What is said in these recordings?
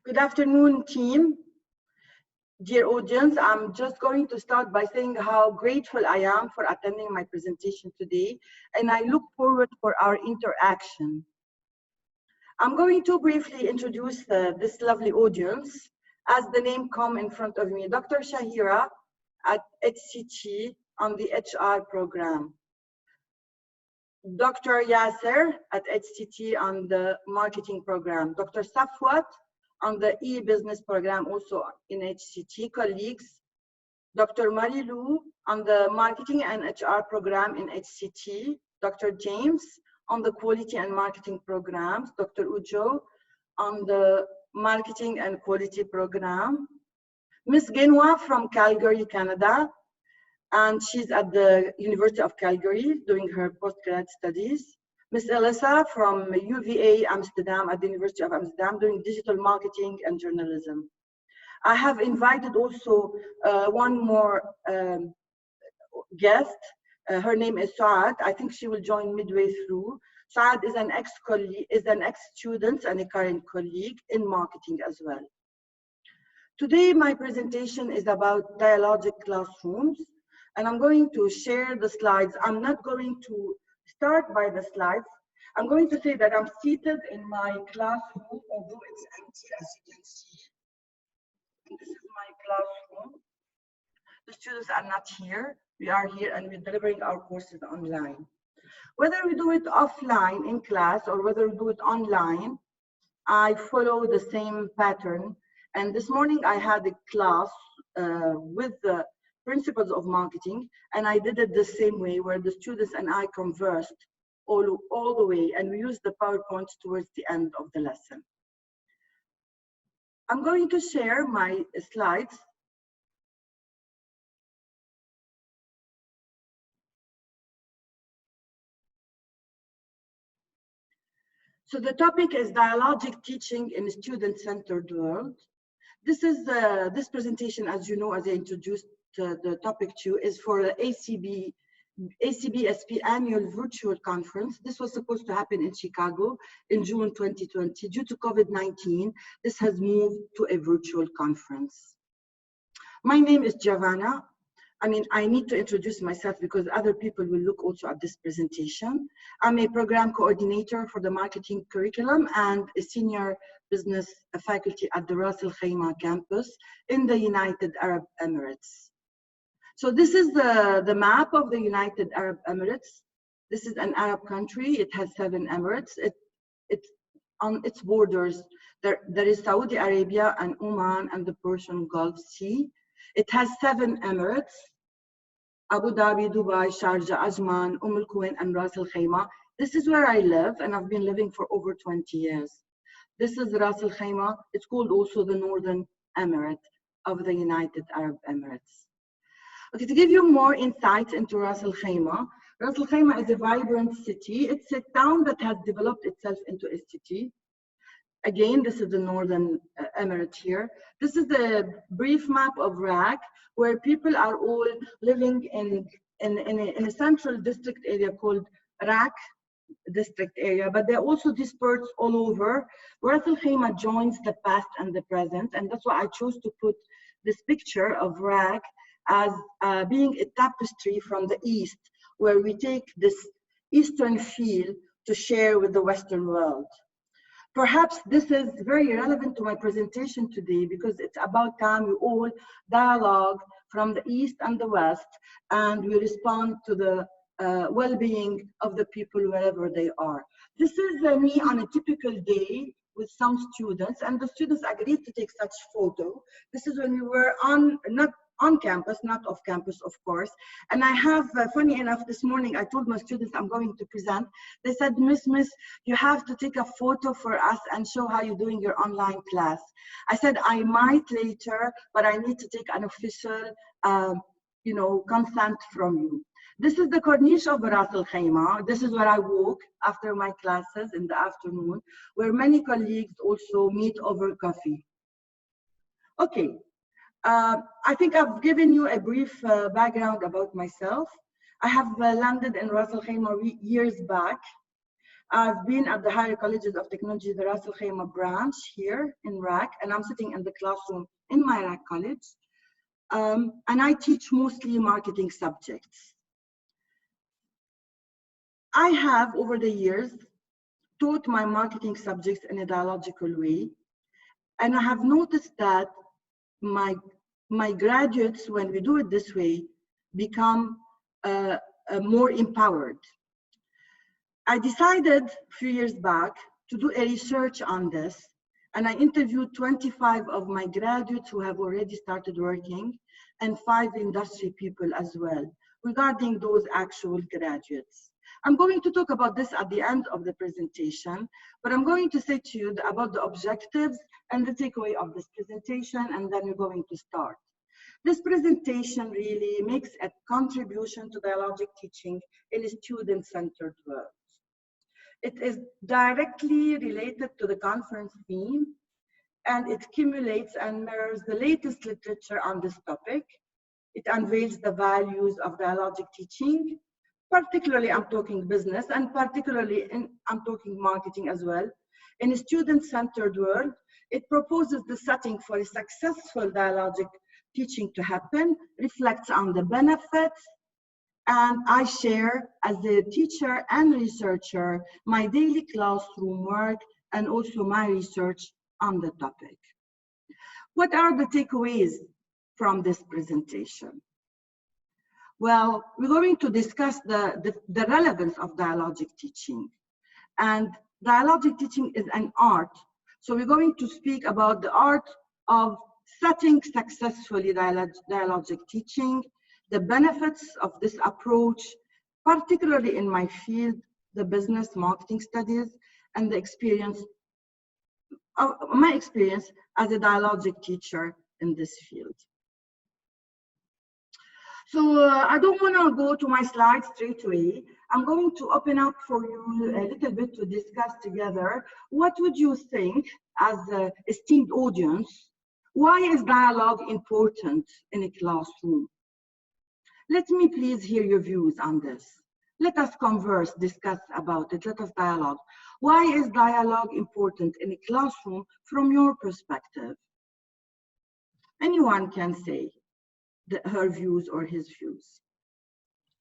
Good afternoon, team. Dear audience, I'm just going to start by saying how grateful I am for attending my presentation today, and I look forward for our interaction. I'm going to briefly introduce this lovely audience. As the name come in front of me, Dr. Shahira at HCT on the HR program. Dr. Yasser at HCT on the marketing program. Dr. Safwat on the e-business program, also in HCT. Colleagues, Dr. Marilu on the marketing and HR program in HCT. Dr. James on the quality and marketing programs. Dr. Ujo on the marketing and quality program. Ms. Genwa from Calgary, Canada, and she's at the University of Calgary doing her postgrad studies. Ms. Elisa from UVA Amsterdam at the University of Amsterdam doing digital marketing and journalism. I have invited also one more guest. Her name is Saad. I think she will join midway through. Saad is an ex-student and a current colleague in marketing as well. Today, my presentation is about Dialogic classrooms, and I'm going to share the slides. I'm not going to start by the slides. I'm going to say that I'm seated in my classroom, although it's empty, as you can see. This is my classroom. The students are not here. We are here and we're delivering our courses online. Whether we do it offline in class or whether we do it online, I follow the same pattern. And this morning I had a class with the principles of marketing, and I did it the same way, where the students and I conversed all the way, and we used the PowerPoint towards the end of the lesson. I'm going to share my slides. So the topic is Dialogic teaching in a student-centered world. This presentation, as you know, as I introduced the topic to, is for the ACBSP annual virtual conference. This was supposed to happen in Chicago in June 2020. Due to COVID-19, this has moved to a virtual conference. My name is Giovanna. I need to introduce myself because other people will look also at this presentation. I'm a program coordinator for the marketing curriculum and a senior business faculty at the Ras Al Khaimah campus in the United Arab Emirates. So this is the map of the United Arab Emirates. This is an Arab country. It has 7 emirates. It's on its borders. There is Saudi Arabia and Oman and the Persian Gulf Sea. It has 7 emirates: Abu Dhabi, Dubai, Sharjah, Ajman, Al Quwain, and Ras Al Khaimah. This is where I live, and I've been living for over 20 years. This is Ras Al Khaimah. It's called also the Northern Emirate of the United Arab Emirates. Okay, to give you more insights into Ras Al Khaimah, Ras Al Khaimah is a vibrant city. It's a town that has developed itself into a city. Again, this is the Northern Emirate here. This is the brief map of Iraq, where people are all living in a central district area called Iraq district area, but they're also dispersed all over. Ras Al Khaimah joins the past and the present, and that's why I chose to put this picture of Iraq as being a tapestry from the East, where we take this Eastern feel to share with the Western world. Perhaps this is very relevant to my presentation today because it's about time we all dialogue from the East and the West, and we respond to the well-being of the people wherever they are. This is me on a typical day with some students, and the students agreed to take such photo. This is when we were not on campus, not off campus, of course. And I have, funny enough, this morning, I told my students I'm going to present. They said, Miss, you have to take a photo for us and show how you're doing your online class. I said, I might later, but I need to take an official, consent from you. This is the Corniche of Ras Al Khaimah. This is where I walk after my classes in the afternoon, where many colleagues also meet over coffee. Okay. I think I've given you a brief background about myself. I have landed in Ras Al Khaimah years back. I've been at the Higher Colleges of Technology, the Ras Al Khaimah branch here in RAK, and I'm sitting in the classroom in my RAK college. And I teach mostly marketing subjects. I have, over the years, taught my marketing subjects in a dialogical way. And I have noticed that my graduates, when we do it this way, become more empowered. I decided a few years back to do a research on this, and I interviewed 25 of my graduates who have already started working, and 5 industry people as well, regarding those actual graduates. I'm going to talk about this at the end of the presentation, but I'm going to say to you about the objectives and the takeaway of this presentation, and then we're going to start. This presentation really makes a contribution to dialogic teaching in a student-centered world. It is directly related to the conference theme, and it accumulates and mirrors the latest literature on this topic. It unveils the values of dialogic teaching. Particularly, I'm talking business, and particularly I'm talking marketing as well. In a student-centered world, it proposes the setting for a successful dialogic teaching to happen, reflects on the benefits, and I share, as a teacher and researcher, my daily classroom work and also my research on the topic. What are the takeaways from this presentation? Well, we're going to discuss the relevance of dialogic teaching. And dialogic teaching is an art. So we're going to speak about the art of setting successfully dialogic teaching, the benefits of this approach, particularly in my field, the business marketing studies, and the experience, my experience as a dialogic teacher in this field. So I don't want to go to my slides straight away. I'm going to open up for you a little bit to discuss together. What would you think, as an esteemed audience, why is dialogue important in a classroom? Let me please hear your views on this. Let us converse, discuss about it, let us dialogue. Why is dialogue important in a classroom from your perspective? Anyone can say her views or his views.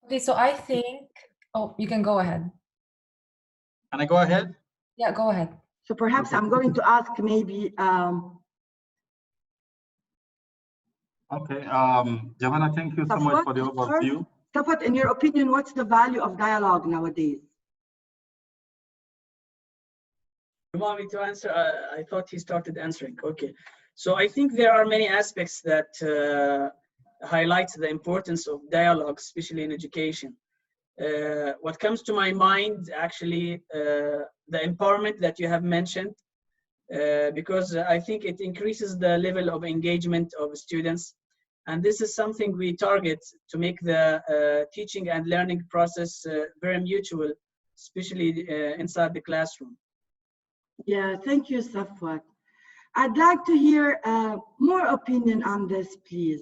Okay, so I think, oh, you can go ahead. Can I go ahead? Yeah, go ahead. So perhaps I'm going to ask maybe, Okay, Giovanna, thank you so much for the overview. Safat, in your opinion, what's the value of dialogue nowadays? You want me to answer? I thought he started answering. Okay. So I think there are many aspects that highlight the importance of dialogue, especially in education. What comes to my mind, actually, the empowerment that you have mentioned, because I think it increases the level of engagement of students. And this is something we target to make the teaching and learning process very mutual, especially inside the classroom. Yeah, thank you, Safwat. I'd like to hear more opinion on this, please.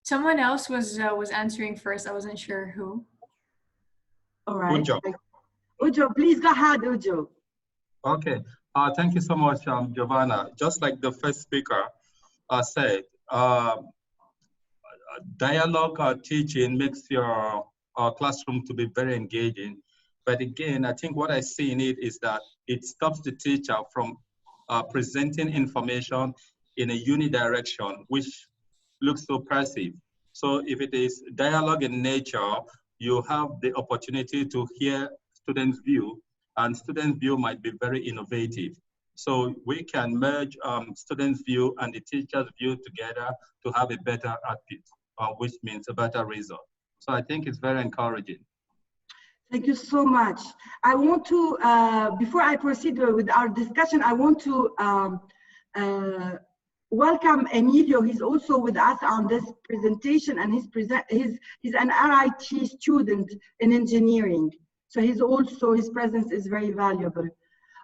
Someone else was answering first. I wasn't sure who. All right. Ujo. Ujo, please go ahead, Ujo. Okay, thank you so much, Giovanna. Just like the first speaker said, dialogue teaching makes your classroom to be very engaging. But again, I think what I see in it is that it stops the teacher from presenting information in a unidirection, which looks so passive. So if it is dialogue in nature, you have the opportunity to hear students' view, and students' view might be very innovative. So we can merge students' view and the teacher's view together to have a better output, which means a better result. So I think it's very encouraging. Thank you so much. I want to, before I proceed with our discussion, I want to welcome Emilio. He's also with us on this presentation, and he's an RIT student in engineering. So his presence is very valuable.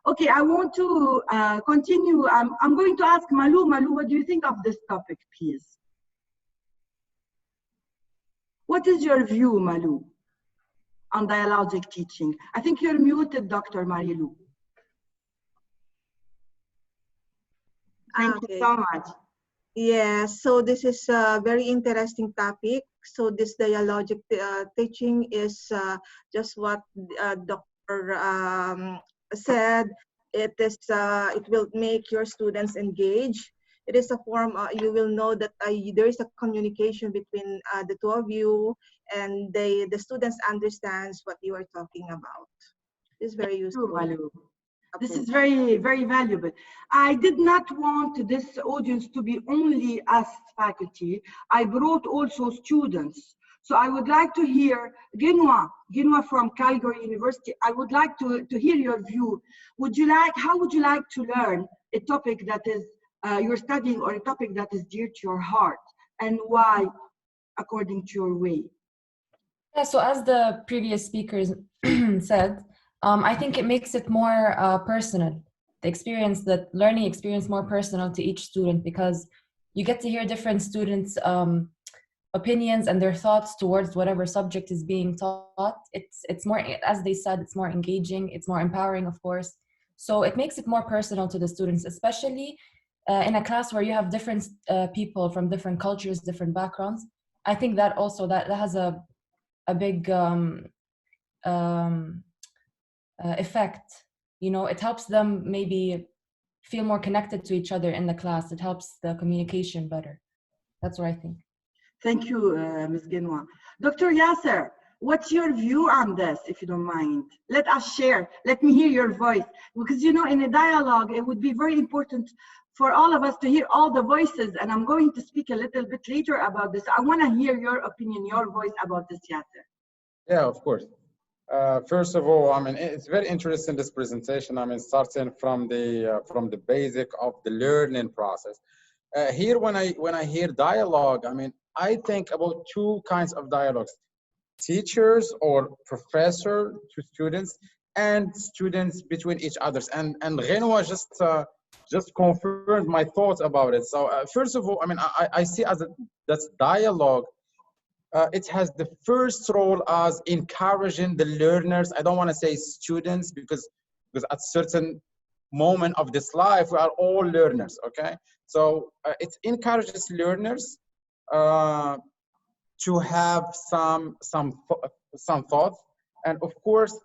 Okay, I want to continue. I'm going to ask Malu. Malu, what do you think of this topic, please? What is your view, Malu? on dialogic teaching. I think you're muted, Dr. Marilu. Thank you so much. Yes, so this is a very interesting topic. So this dialogic teaching is just what Dr. Said. It is it will make your students engage. It is a form you will know that there is a communication between the two of you, and the students understands what you are talking about. It's very useful. This is very, very valuable. I did not want this audience to be only us faculty. I brought also students. So I would like to hear Ginwa from Calgary University. I would like to hear your view. How would you like to learn a topic that is you're studying, or a topic that is dear to your heart, and why, according to your way? Yeah, so as the previous speakers said, I think it makes it more personal. The learning experience more personal to each student, because you get to hear different students' opinions and their thoughts towards whatever subject is being taught. It's more, as they said, it's more engaging, it's more empowering, of course. So it makes it more personal to the students, especially in a class where you have different people from different cultures, different backgrounds. I think that also that has a big effect. It helps them maybe feel more connected to each other in the class. It helps the communication better. That's what I think. Thank you, Ms. Ginwa. Dr. Yasser, what's your view on this, if you don't mind? Let us share. Let me hear your voice. Because, in a dialogue, it would be very important for all of us to hear all the voices. And I'm going to speak a little bit later about this. I want to hear your opinion, your voice about this, Yasser. Yeah, of course. First of all, it's very interesting, this presentation. Starting from the basic of the learning process. Here, when I hear dialogue, I think about two kinds of dialogues: teachers or professor to students, and students between each others. And Renwa just confirmed my thoughts about it. So first of all, I see that's dialogue. It has the first role as encouraging the learners. I don't want to say students, because at certain moment of this life, we are all learners, okay? So it encourages learners to have some thoughts, and of course,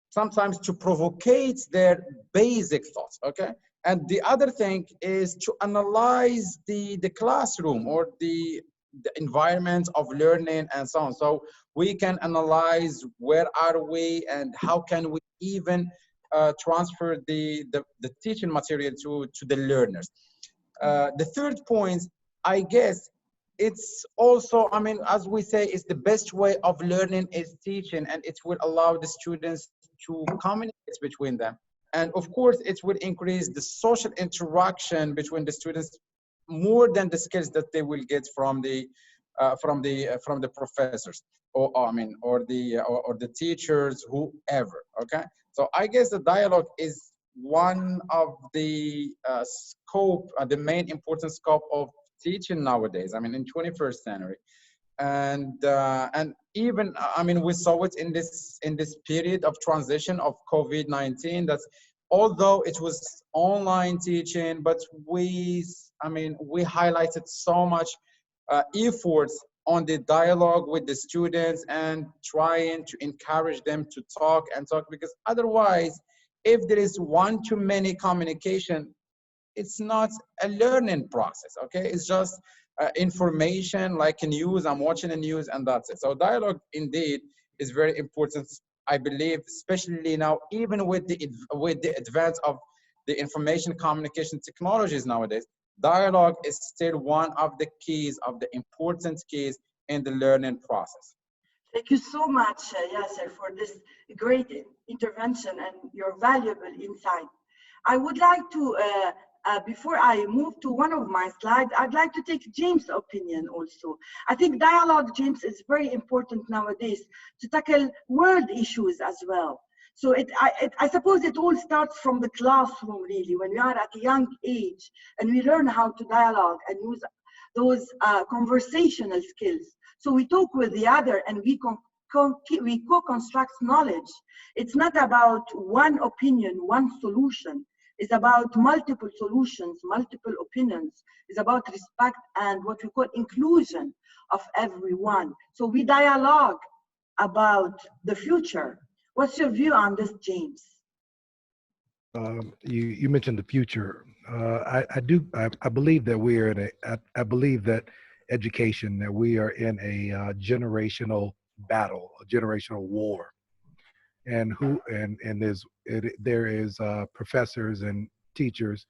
sometimes to provocate their basic thoughts, okay? And the other thing is to analyze the classroom or the environment of learning and so on. So we can analyze where are we and how can we even transfer the teaching material to the learners. The third point, I guess, it's also, as we say, it's the best way of learning is teaching, and it will allow the students to communicate between them. And of course, it will increase the social interaction between the students more than the skills that they will get from the professors or the teachers, whoever. Okay, so I guess the dialogue is one of the the main important scope of teaching nowadays. In 21st century, and even we saw it in this period of transition of COVID-19. That's although it was online teaching, but we highlighted so much efforts on the dialogue with the students and trying to encourage them to talk, because otherwise, if there is one-to-many communication, it's not a learning process, okay? It's just information like news. I'm watching the news and that's it. So dialogue indeed is very important, I believe, especially now, even with the advance of the information communication technologies nowadays. Dialogue is still one of the keys, of the important keys in the learning process. Thank you so much, Yasser, for this great intervention and your valuable insight. I would like to, before I move to one of my slides, I'd like to take James' opinion also. I think dialogue, James, is very important nowadays to tackle world issues as well. So I suppose it all starts from the classroom, really, when we are at a young age and we learn how to dialogue and use those conversational skills. So we talk with the other and we co-construct knowledge. It's not about one opinion, one solution. It's about multiple solutions, multiple opinions. It's about respect and what we call inclusion of everyone. So we dialogue about the future. What's your view on this, James? You mentioned the future. I believe that we are in I believe that education, that we are in a generational battle, a generational war, and there is professors and teachers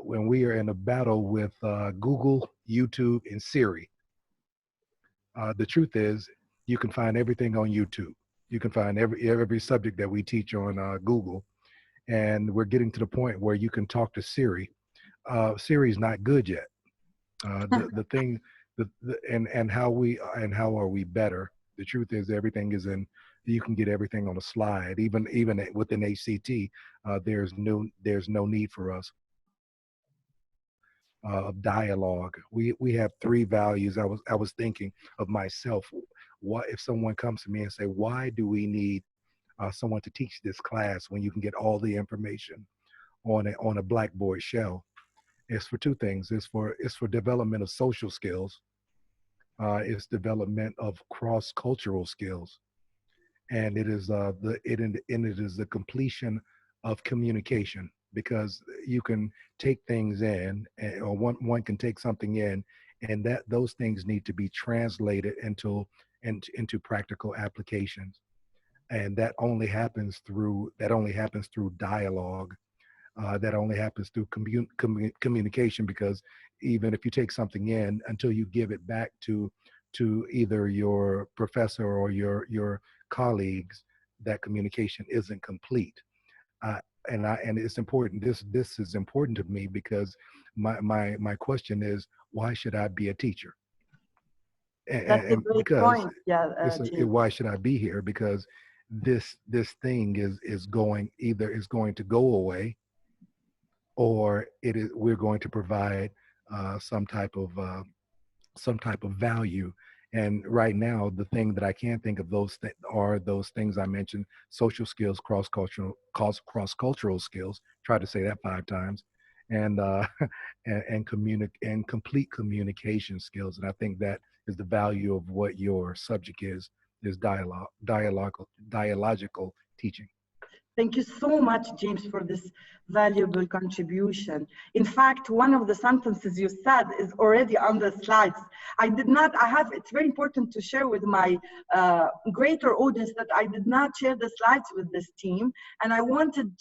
when we are in a battle with Google, YouTube, and Siri. The truth is, you can find everything on YouTube. You can find every subject that we teach on Google, and we're getting to the point where you can talk to Siri. Siri's not good yet. The thing, and how are we better? The truth is, everything is in. You can get everything on a slide. Even within HCT, there's no need for us of dialogue. We have three values. I was thinking of myself. What if someone comes to me and say, why do we need someone to teach this class when you can get all the information on a blackboard shell? It's for two things. It's for development of social skills. It's development of cross-cultural skills, and it is the completion of communication, because you can take things in, or one can take something in, and those things need to be translated into practical applications, and that only happens through dialogue. That only happens through communication, because even if you take something in, until you give it back to either your professor or your colleagues, that communication isn't complete. And it's important. This is important to me, because my question is, why should I be a teacher? That's a great point. Yeah. Why should I be here? Because this thing is going to go away, or we're going to provide some type of value. And right now, the thing that I can't think of are those things I mentioned: social skills, cross-cultural skills. Try to say that 5 times, and complete communication skills. And I think that is the value of what your subject is dialogical teaching. Thank you so much, James, for this valuable contribution. In fact, one of the sentences you said is already on the slides. It's very important to share with my greater audience that I did not share the slides with this team. And I wanted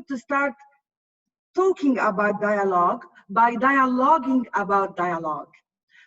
to start talking about dialogue by dialoguing about dialogue.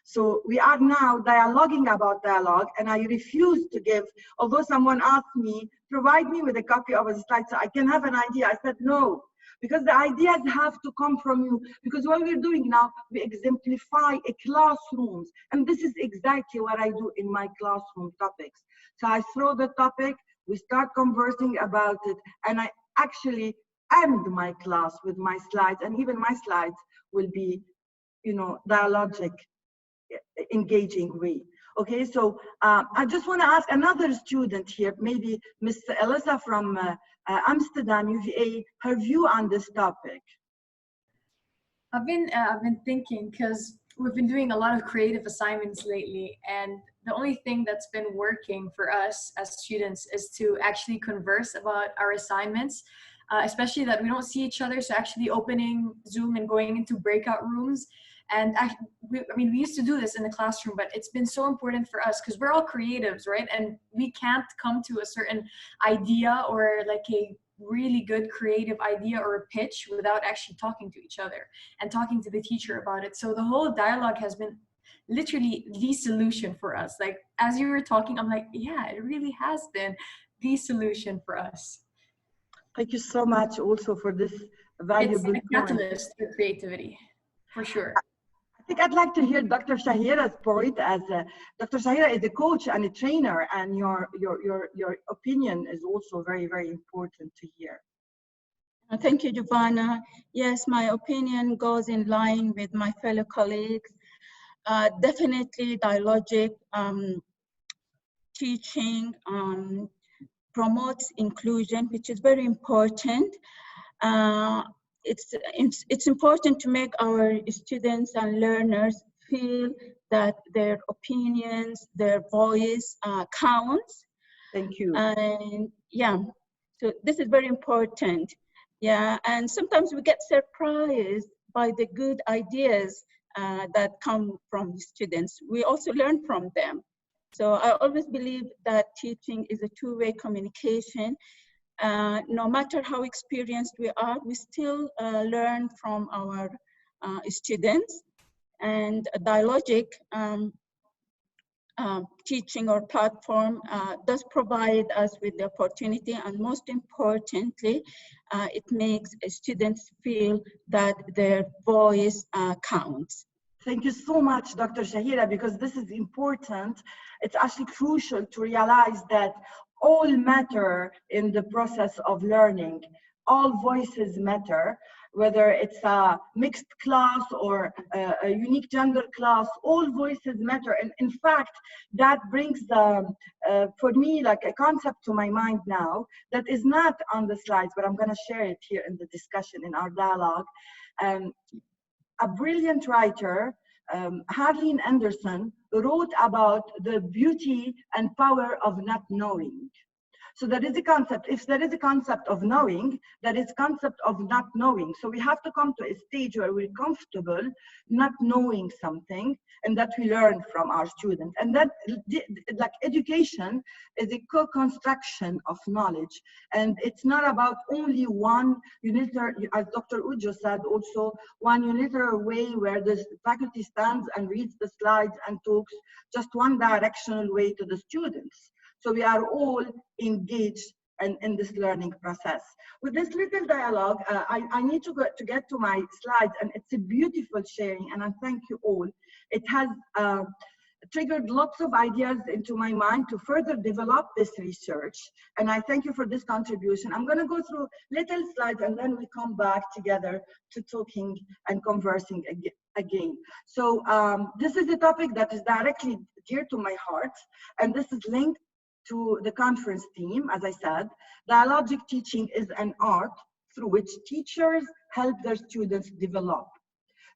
So we are now dialoguing about dialogue, and I refuse to give, although someone asked me, provide me with a copy of the slide so I can have an idea. I said no, because the ideas have to come from you. Because what we're doing now, we exemplify classrooms, and this is exactly what I do in my classroom topics. So I throw the topic, we start conversing about it, and I actually end my class with my slides, and even my slides will be, dialogic, engaging way. Okay, so I just want to ask another student here, maybe Miss Elisa from Amsterdam, UVA, her view on this topic. I've been thinking, because we've been doing a lot of creative assignments lately, and the only thing that's been working for us as students is to actually converse about our assignments, especially that we don't see each other. So actually opening Zoom and going into breakout rooms. And we used to do this in the classroom, but it's been so important for us because we're all creatives, right? And we can't come to a certain idea or like a really good creative idea or a pitch without actually talking to each other and talking to the teacher about it. So the whole dialogue has been literally the solution for us. Like, as you were talking, I'm like, yeah, it really has been the solution for us. Thank you so much also for this valuable It's a catalyst for creativity, for sure. I think I'd like to hear Dr. Shahira's point, as Dr. Shahira is a coach and a trainer, and your opinion is also very, very important to hear. Thank you, Giovanna. Yes, my opinion goes in line with my fellow colleagues. Definitely Dialogic teaching promotes inclusion, which is very important. It's important to make our students and learners feel that their opinions, their voice counts. Thank you. And yeah, so this is very important. Yeah, and sometimes we get surprised by the good ideas that come from students. We also learn from them. So I always believe that teaching is a two-way communication. No matter how experienced we are, we still learn from our students. And Dialogic teaching or platform does provide us with the opportunity, and most importantly, it makes students feel that their voice counts. Thank you so much, Dr. Shahira, because this is important. It's actually crucial to realize that all matter in the process of learning. All voices matter, whether it's a mixed class or a unique gender class, all voices matter. And in fact, that brings, for me, like a concept to my mind now that is not on the slides, but I'm gonna share it here in the discussion, in our dialogue. A brilliant writer, Harleen Anderson, wrote about the beauty and power of not knowing. So there is a concept, if there is a concept of knowing, there is concept of not knowing. So we have to come to a stage where we're comfortable not knowing something and that we learn from our students. And that, like, education is a co-construction of knowledge. And it's not about only one unilateral, as Dr. Ujo said, also one unilateral way where the faculty stands and reads the slides and talks just one directional way to the students. So we are all engaged in this learning process. With this little dialogue, I need to get to my slides, and it's a beautiful sharing, and I thank you all. It has triggered lots of ideas into my mind to further develop this research, and I thank you for this contribution. I'm going to go through little slides, and then we come back together to talking and conversing again. So this is a topic that is directly dear to my heart, and this is linked to the conference theme. As I said, dialogic teaching is an art through which teachers help their students develop.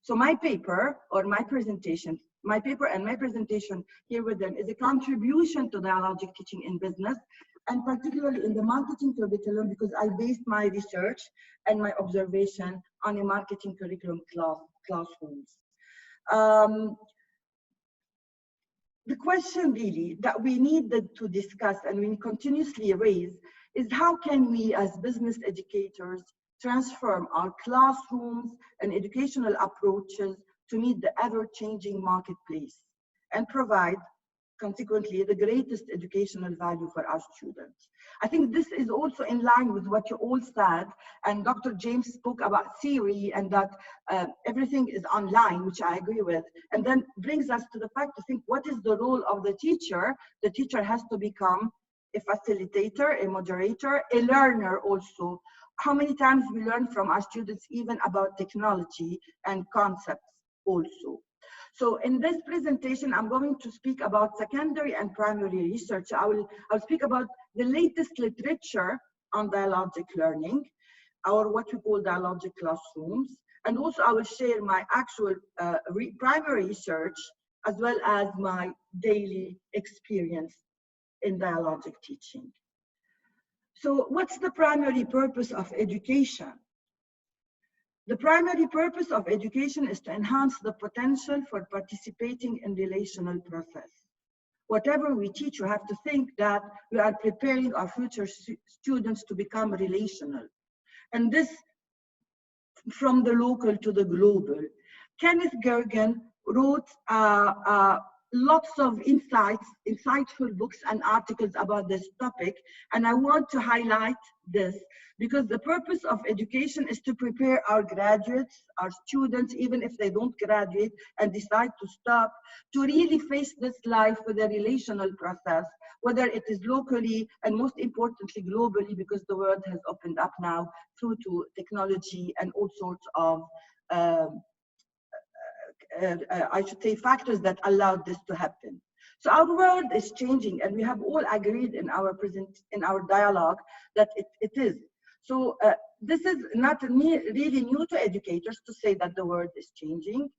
So my paper or my presentation, my paper and my presentation here with them is a contribution to dialogic teaching in business, and particularly in the marketing curriculum, because I based my research and my observation on a marketing curriculum classrooms. The question really that we need to discuss and we continuously raise is how can we as business educators transform our classrooms and educational approaches to meet the ever-changing marketplace and provide consequently the greatest educational value for our students. I think this is also in line with what you all said, and Dr. James spoke about theory and that everything is online, which I agree with, and then brings us to the fact to think what is the role of the teacher. The teacher has to become a facilitator, a moderator, a learner also. How many times we learn from our students even about technology and concepts also. So in this presentation, I'm going to speak about secondary and primary research. I'll speak about the latest literature on dialogic learning, or what we call dialogic classrooms. And also I will share my actual primary research as well as my daily experience in dialogic teaching. So what's the primary purpose of education? The primary purpose of education is to enhance the potential for participating in relational process. Whatever we teach, we have to think that we are preparing our future students to become relational. And this from the local to the global. Kenneth Gergen wrote lots of insightful books and articles about this topic. And I want to highlight this because the purpose of education is to prepare our graduates, our students, even if they don't graduate and decide to stop, to really face this life with a relational process, whether it is locally and most importantly globally, because the world has opened up now through to technology and all sorts of I should say factors that allowed this to happen. So our world is changing, and we have all agreed in our dialogue that it is. So this is not really new to educators to say that the world is changing,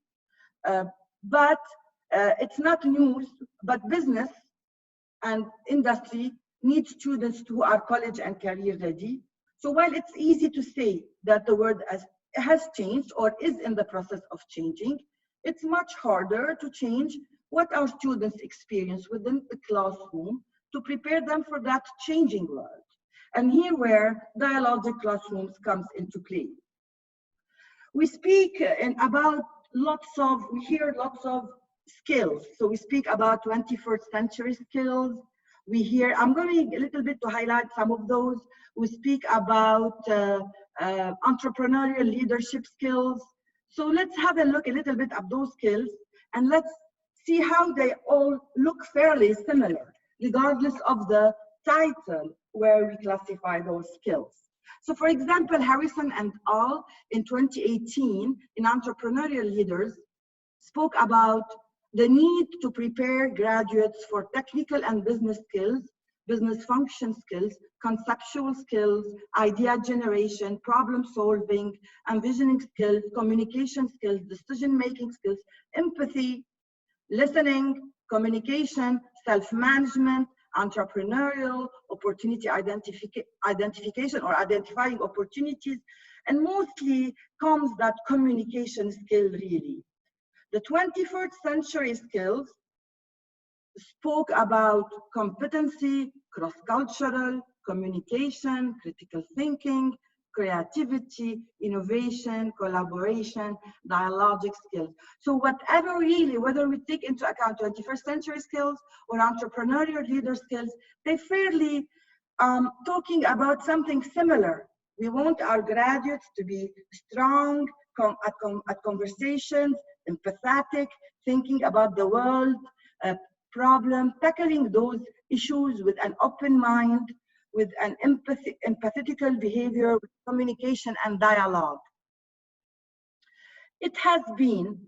but it's not news, but business and industry need students who are college and career ready. So while it's easy to say that the world has changed or is in the process of changing, it's much harder to change what our students experience within the classroom to prepare them for that changing world. And here where dialogic classrooms comes into play. We speak about we hear lots of skills. So we speak about 21st century skills. We hear, I'm going a little bit to highlight some of those. We speak about entrepreneurial leadership skills. So let's have a look a little bit at those skills, and let's see how they all look fairly similar, regardless of the title where we classify those skills. So for example, Harrison and al. In 2018 in Entrepreneurial Leaders spoke about the need to prepare graduates for technical and business skills, business function skills, conceptual skills, idea generation, problem solving, envisioning skills, communication skills, decision-making skills, empathy, listening, communication, self-management, entrepreneurial, opportunity identification or identifying opportunities, and mostly comes that communication skill really. The 21st century skills spoke about competency, cross-cultural, communication, critical thinking, creativity, innovation, collaboration, dialogic skills. So whatever really, whether we take into account 21st century skills or entrepreneurial leader skills, they fairly talking about something similar. We want our graduates to be strong at conversations, empathetic, thinking about the world, problem, tackling those issues with an open mind, with an empathetical behavior, with communication and dialogue. It has been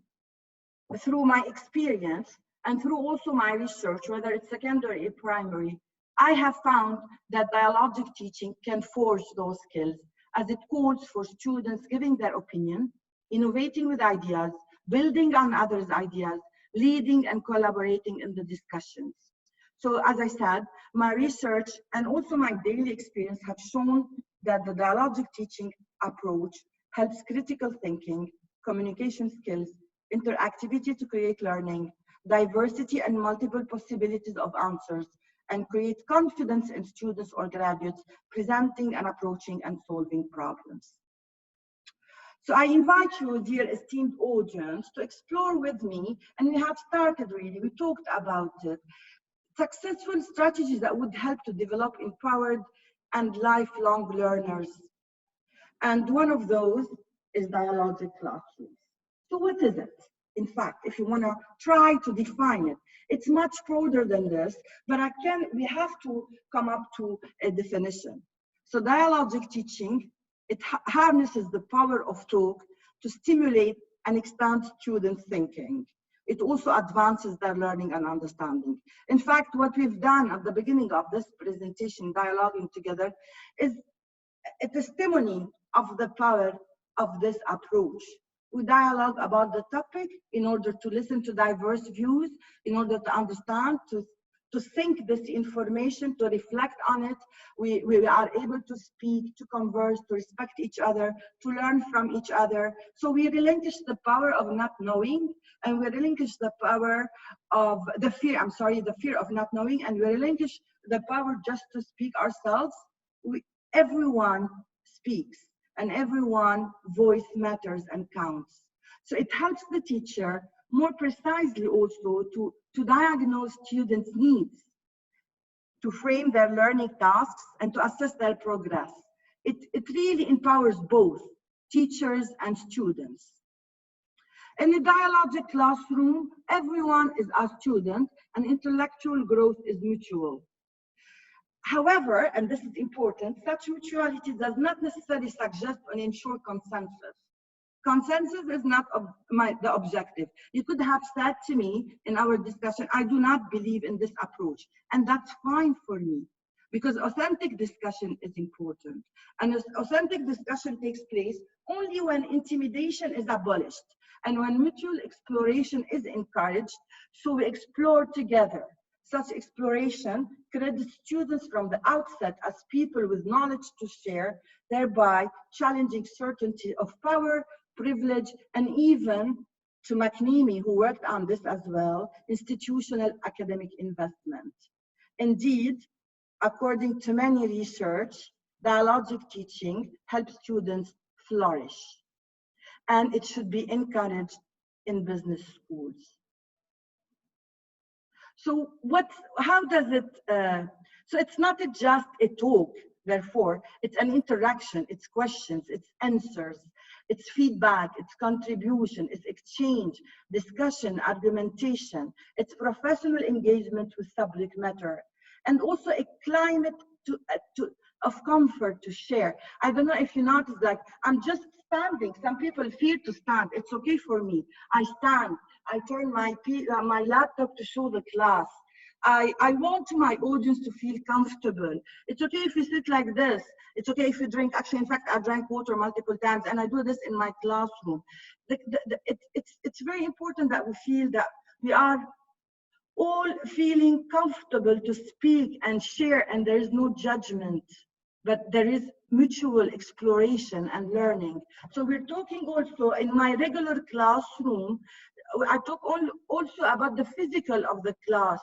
through my experience and through also my research, whether it's secondary or primary, I have found that dialogic teaching can forge those skills, as it calls for students giving their opinion, innovating with ideas, building on others' ideas, leading and collaborating in the discussions. So as I said, my research and also my daily experience have shown that the dialogic teaching approach helps critical thinking, communication skills, interactivity to create learning, diversity and multiple possibilities of answers, and create confidence in students or graduates presenting and approaching and solving problems. So I invite you, dear esteemed audience, to explore with me, and we have started really, we talked about it, successful strategies that would help to develop empowered and lifelong learners. And one of those is dialogic classrooms. So what is it? In fact, if you want to try to define it, it's much broader than this, but we have to come up to a definition. So dialogic teaching, it harnesses the power of talk to stimulate and expand students' thinking. It also advances their learning and understanding. In fact, what we've done at the beginning of this presentation, dialoguing together, is a testimony of the power of this approach. We dialogue about the topic in order to listen to diverse views, in order to understand, to think this information, to reflect on it. We are able to speak, to converse, to respect each other, to learn from each other. So we relinquish the power of not knowing, and we relinquish the power of the fear of not knowing, and we relinquish the power just to speak ourselves. Everyone speaks, and everyone's voice matters and counts. So it helps the teacher more precisely also to diagnose students' needs, to frame their learning tasks, and to assess their progress. It really empowers both teachers and students. In a dialogic classroom, everyone is a student and intellectual growth is mutual. However, and this is important, such mutuality does not necessarily suggest or ensure consensus. consensus is not the objective. You could have said to me in our discussion, I do not believe in this approach, and that's fine for me, because authentic discussion is important. And authentic discussion takes place only when intimidation is abolished and when mutual exploration is encouraged, so we explore together. Such exploration credits students from the outset as people with knowledge to share, thereby challenging certainty of power, privilege, and even, to McNamee, who worked on this as well, institutional academic investment. Indeed, according to many research, dialogic teaching helps students flourish, and it should be encouraged in business schools. So how does it, so it's not just a talk, therefore, it's an interaction, it's questions, it's answers, it's feedback, it's contribution, it's exchange, discussion, argumentation, it's professional engagement with subject matter, and also a climate of comfort to share. I don't know if you noticed, like, I'm just standing. Some people fear to stand. It's okay for me. I stand. I turn my laptop to show the class. I want my audience to feel comfortable. It's okay if you sit like this. It's okay if you drink. Actually, in fact, I drank water multiple times, and I do this in my classroom. It's very important that we feel that we are all feeling comfortable to speak and share, and there is no judgment, but there is mutual exploration and learning. So we're talking also in my regular classroom, I talk also about the physical of the class,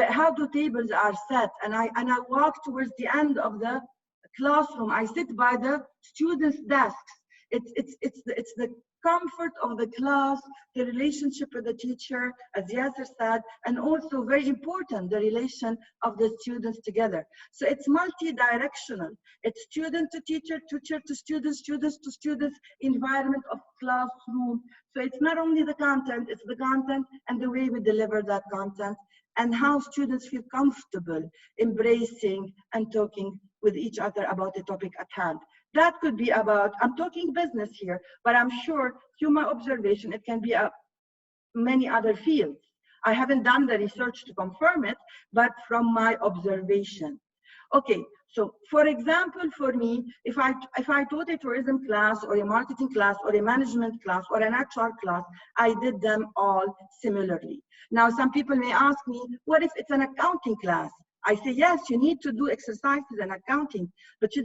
how the tables are set, and I walk towards the end of the classroom. I sit by the students' desks. It's the comfort of the class, the relationship with the teacher, as Yasser said, and also very important, the relation of the students together. So it's multi-directional. It's student to teacher, teacher to students, students to students, environment of classroom. So it's not only the content, it's the content and the way we deliver that content, and how students feel comfortable embracing and talking with each other about the topic at hand. That could be about, I'm talking business here, but I'm sure through my observation, it can be many other fields. I haven't done the research to confirm it, but from my observation. Okay, so for example, for me, if I taught a tourism class or a marketing class or a management class or an HR class, I did them all similarly. Now, some people may ask me, what if it's an accounting class? I say, yes, you need to do exercises in accounting, but you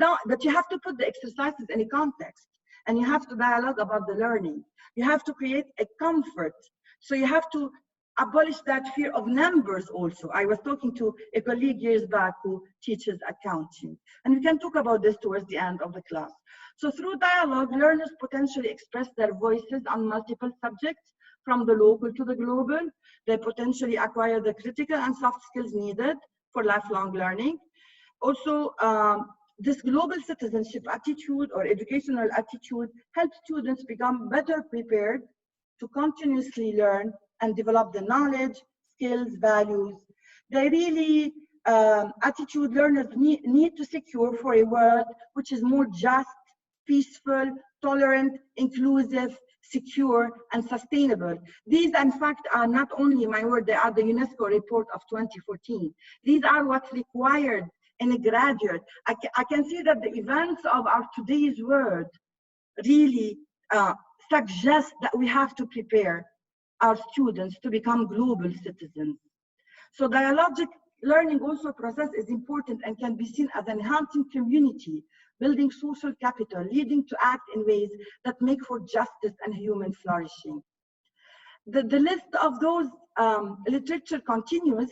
have to put the exercises in a context, and you have to dialogue about the learning. You have to create a comfort. So you have to abolish that fear of numbers also. I was talking to a colleague years back who teaches accounting, and we can talk about this towards the end of the class. So through dialogue, learners potentially express their voices on multiple subjects, from the local to the global. They potentially acquire the critical and soft skills needed for lifelong learning. Also, this global citizenship attitude or educational attitude helps students become better prepared to continuously learn and develop the knowledge, skills, values. They really, attitude learners need to secure for a world which is more just, peaceful, tolerant, inclusive, secure, and sustainable. These, in fact, are not only my word, they are the UNESCO report of 2014. These are what's required in a graduate. I can see that the events of our today's world really suggest that we have to prepare our students to become global citizens. So dialogic learning also process is important and can be seen as enhancing community, building social capital, leading to act in ways that make for justice and human flourishing. The list of those literature continues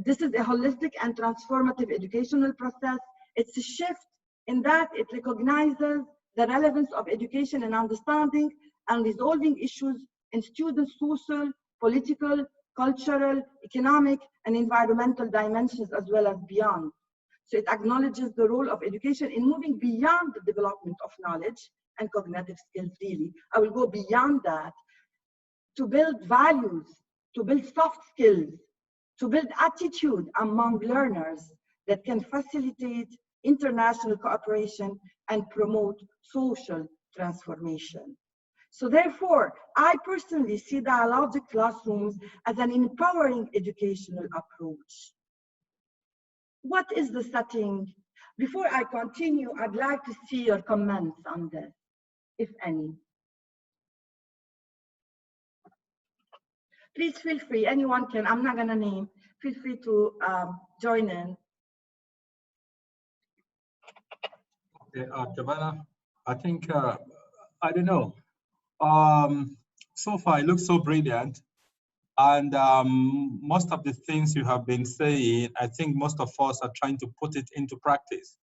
this is a holistic and transformative educational process. It's a shift in that it recognizes the relevance of education and understanding and resolving issues in students' social, political, cultural, economic, and environmental dimensions, as well as beyond. So it acknowledges the role of education in moving beyond the development of knowledge and cognitive skills, really. I will go beyond that to build values, to build soft skills, to build attitude among learners that can facilitate international cooperation and promote social transformation. So therefore, I personally see dialogic classrooms as an empowering educational approach. What is the setting? Before I continue, I'd like to see your comments on this, if any. Please feel free, anyone can, I'm not gonna name, feel free to join in. Okay, Giovanna, I think, I don't know. So far, it looks so brilliant. And most of the things you have been saying, I think most of us are trying to put it into practice.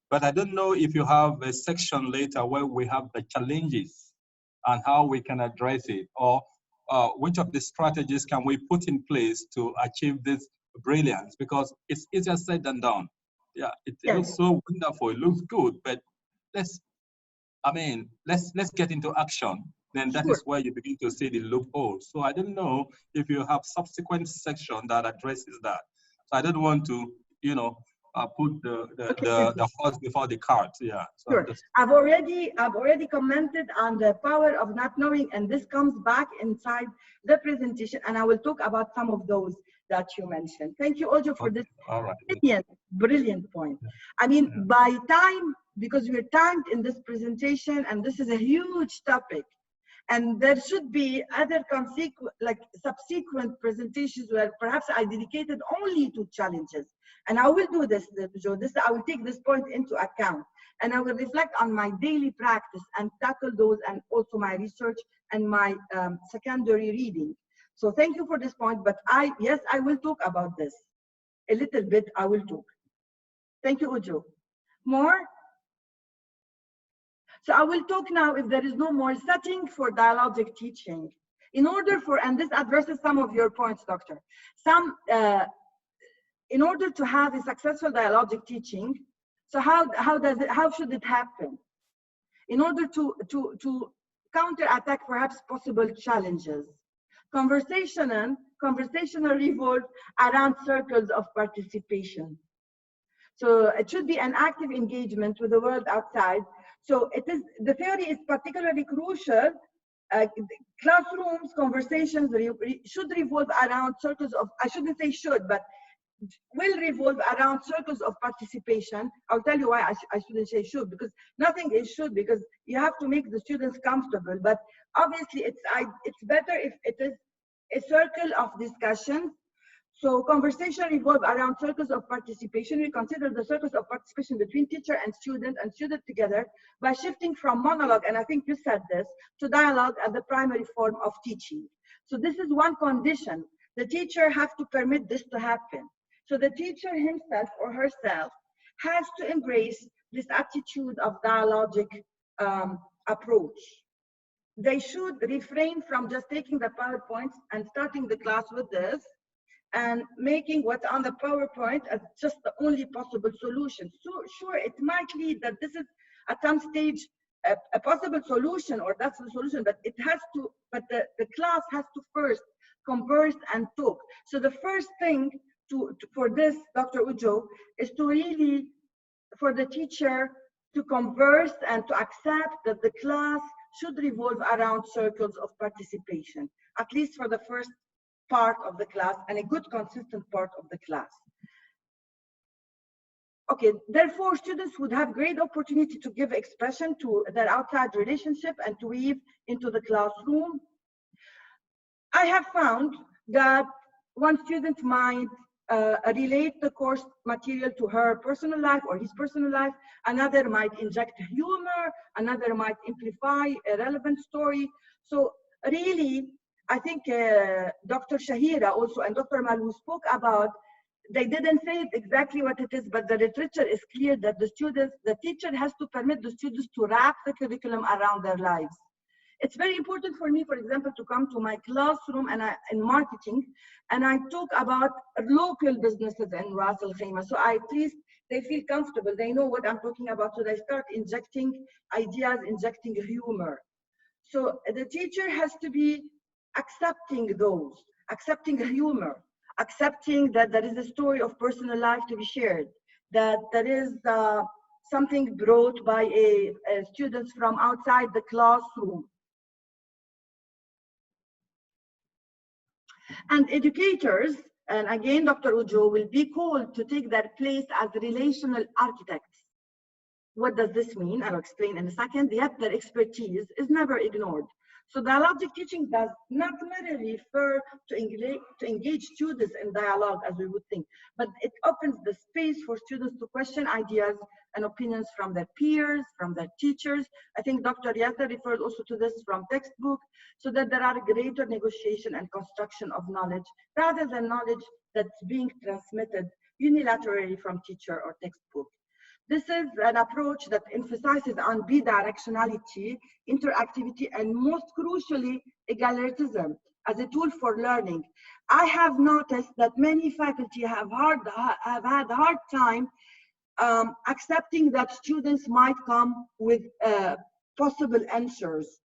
But I don't know if you have a section later where we have the challenges and how we can address it, or which of the strategies can we put in place to achieve this brilliance? Because it's easier said than done. Yeah, it looks so wonderful, it looks good, but let's get into action. Then that is where you begin to see the loopholes. So I don't know if you have subsequent section that addresses that. So I don't want to, put the horse before the cart. Yeah. So sure. I've already commented on the power of not knowing, and this comes back inside the presentation, and I will talk about some of those that you mentioned. Thank you, Ojo, for this brilliant point. I mean, by time, because we're timed in this presentation, and this is a huge topic, and there should be other subsequent presentations where perhaps I dedicated only to challenges. And I will do this, Joe. I will take this point into account, and I will reflect on my daily practice and tackle those, and also my research and my secondary reading. So thank you for this point, but yes, I will talk about this. A little bit, I will talk. Thank you, Ujo. More? So I will talk now, if there is no more, setting for dialogic teaching. In order for, and this addresses some of your points, Doctor. In order to have a successful dialogic teaching, so how should it happen? In order to counterattack perhaps possible challenges. Conversational revolve around circles of participation. So it should be an active engagement with the world outside. So the theory is particularly crucial. Classrooms, conversations should revolve around circles of, I shouldn't say should, but will revolve around circles of participation. I'll tell you why I shouldn't say should, because nothing is should, because you have to make the students comfortable. But obviously it's better if it is a circle of discussion. So conversation revolve around circles of participation. We consider the circles of participation between teacher and student together by shifting from monologue, and I think you said this, to dialogue as the primary form of teaching. So this is one condition. The teacher has to permit this to happen. So the teacher himself or herself has to embrace this attitude of dialogic approach. They should refrain from just taking the PowerPoint and starting the class with this and making what's on the PowerPoint as just the only possible solution. So sure, it might lead that this is at some stage a possible solution, or that's the solution, but it has to, but the class has to first converse and talk. So the first thing for this, Dr. Ujo, is to really, for the teacher to converse and to accept that the class should revolve around circles of participation, at least for the first part of the class, and a good consistent part of the class. Okay, therefore students would have great opportunity to give expression to their outside relationship and to weave into the classroom. I have found that one student might relate the course material to her personal life or his personal life, another might inject humor, another might amplify a relevant story. So really, I think Dr. Shahira also and Dr. Malou spoke about, they didn't say it exactly what it is, but the literature is clear that the teacher has to permit the students to wrap the curriculum around their lives. It's very important for me, for example, to come to my classroom and in marketing, and I talk about local businesses in Ras Al Khaimah. So at least they feel comfortable, they know what I'm talking about. So they start injecting ideas, injecting humor. So the teacher has to be accepting those, accepting humor, accepting that there is a story of personal life to be shared, that there is something brought by students from outside the classroom. And educators, and again, Dr. Ujo, will be called to take their place as relational architects. What does this mean? I'll explain in a second. Yet their expertise is never ignored. So dialogic teaching does not merely refer to engage students in dialogue as we would think, but it opens the space for students to question ideas and opinions from their peers, from their teachers. I think Dr. Yasser referred also to this from textbook, so that there are greater negotiation and construction of knowledge rather than knowledge that's being transmitted unilaterally from teacher or textbook. This is an approach that emphasizes on bidirectionality, interactivity, and most crucially, egalitarianism as a tool for learning. I have noticed that many faculty have had a hard time accepting that students might come with possible answers.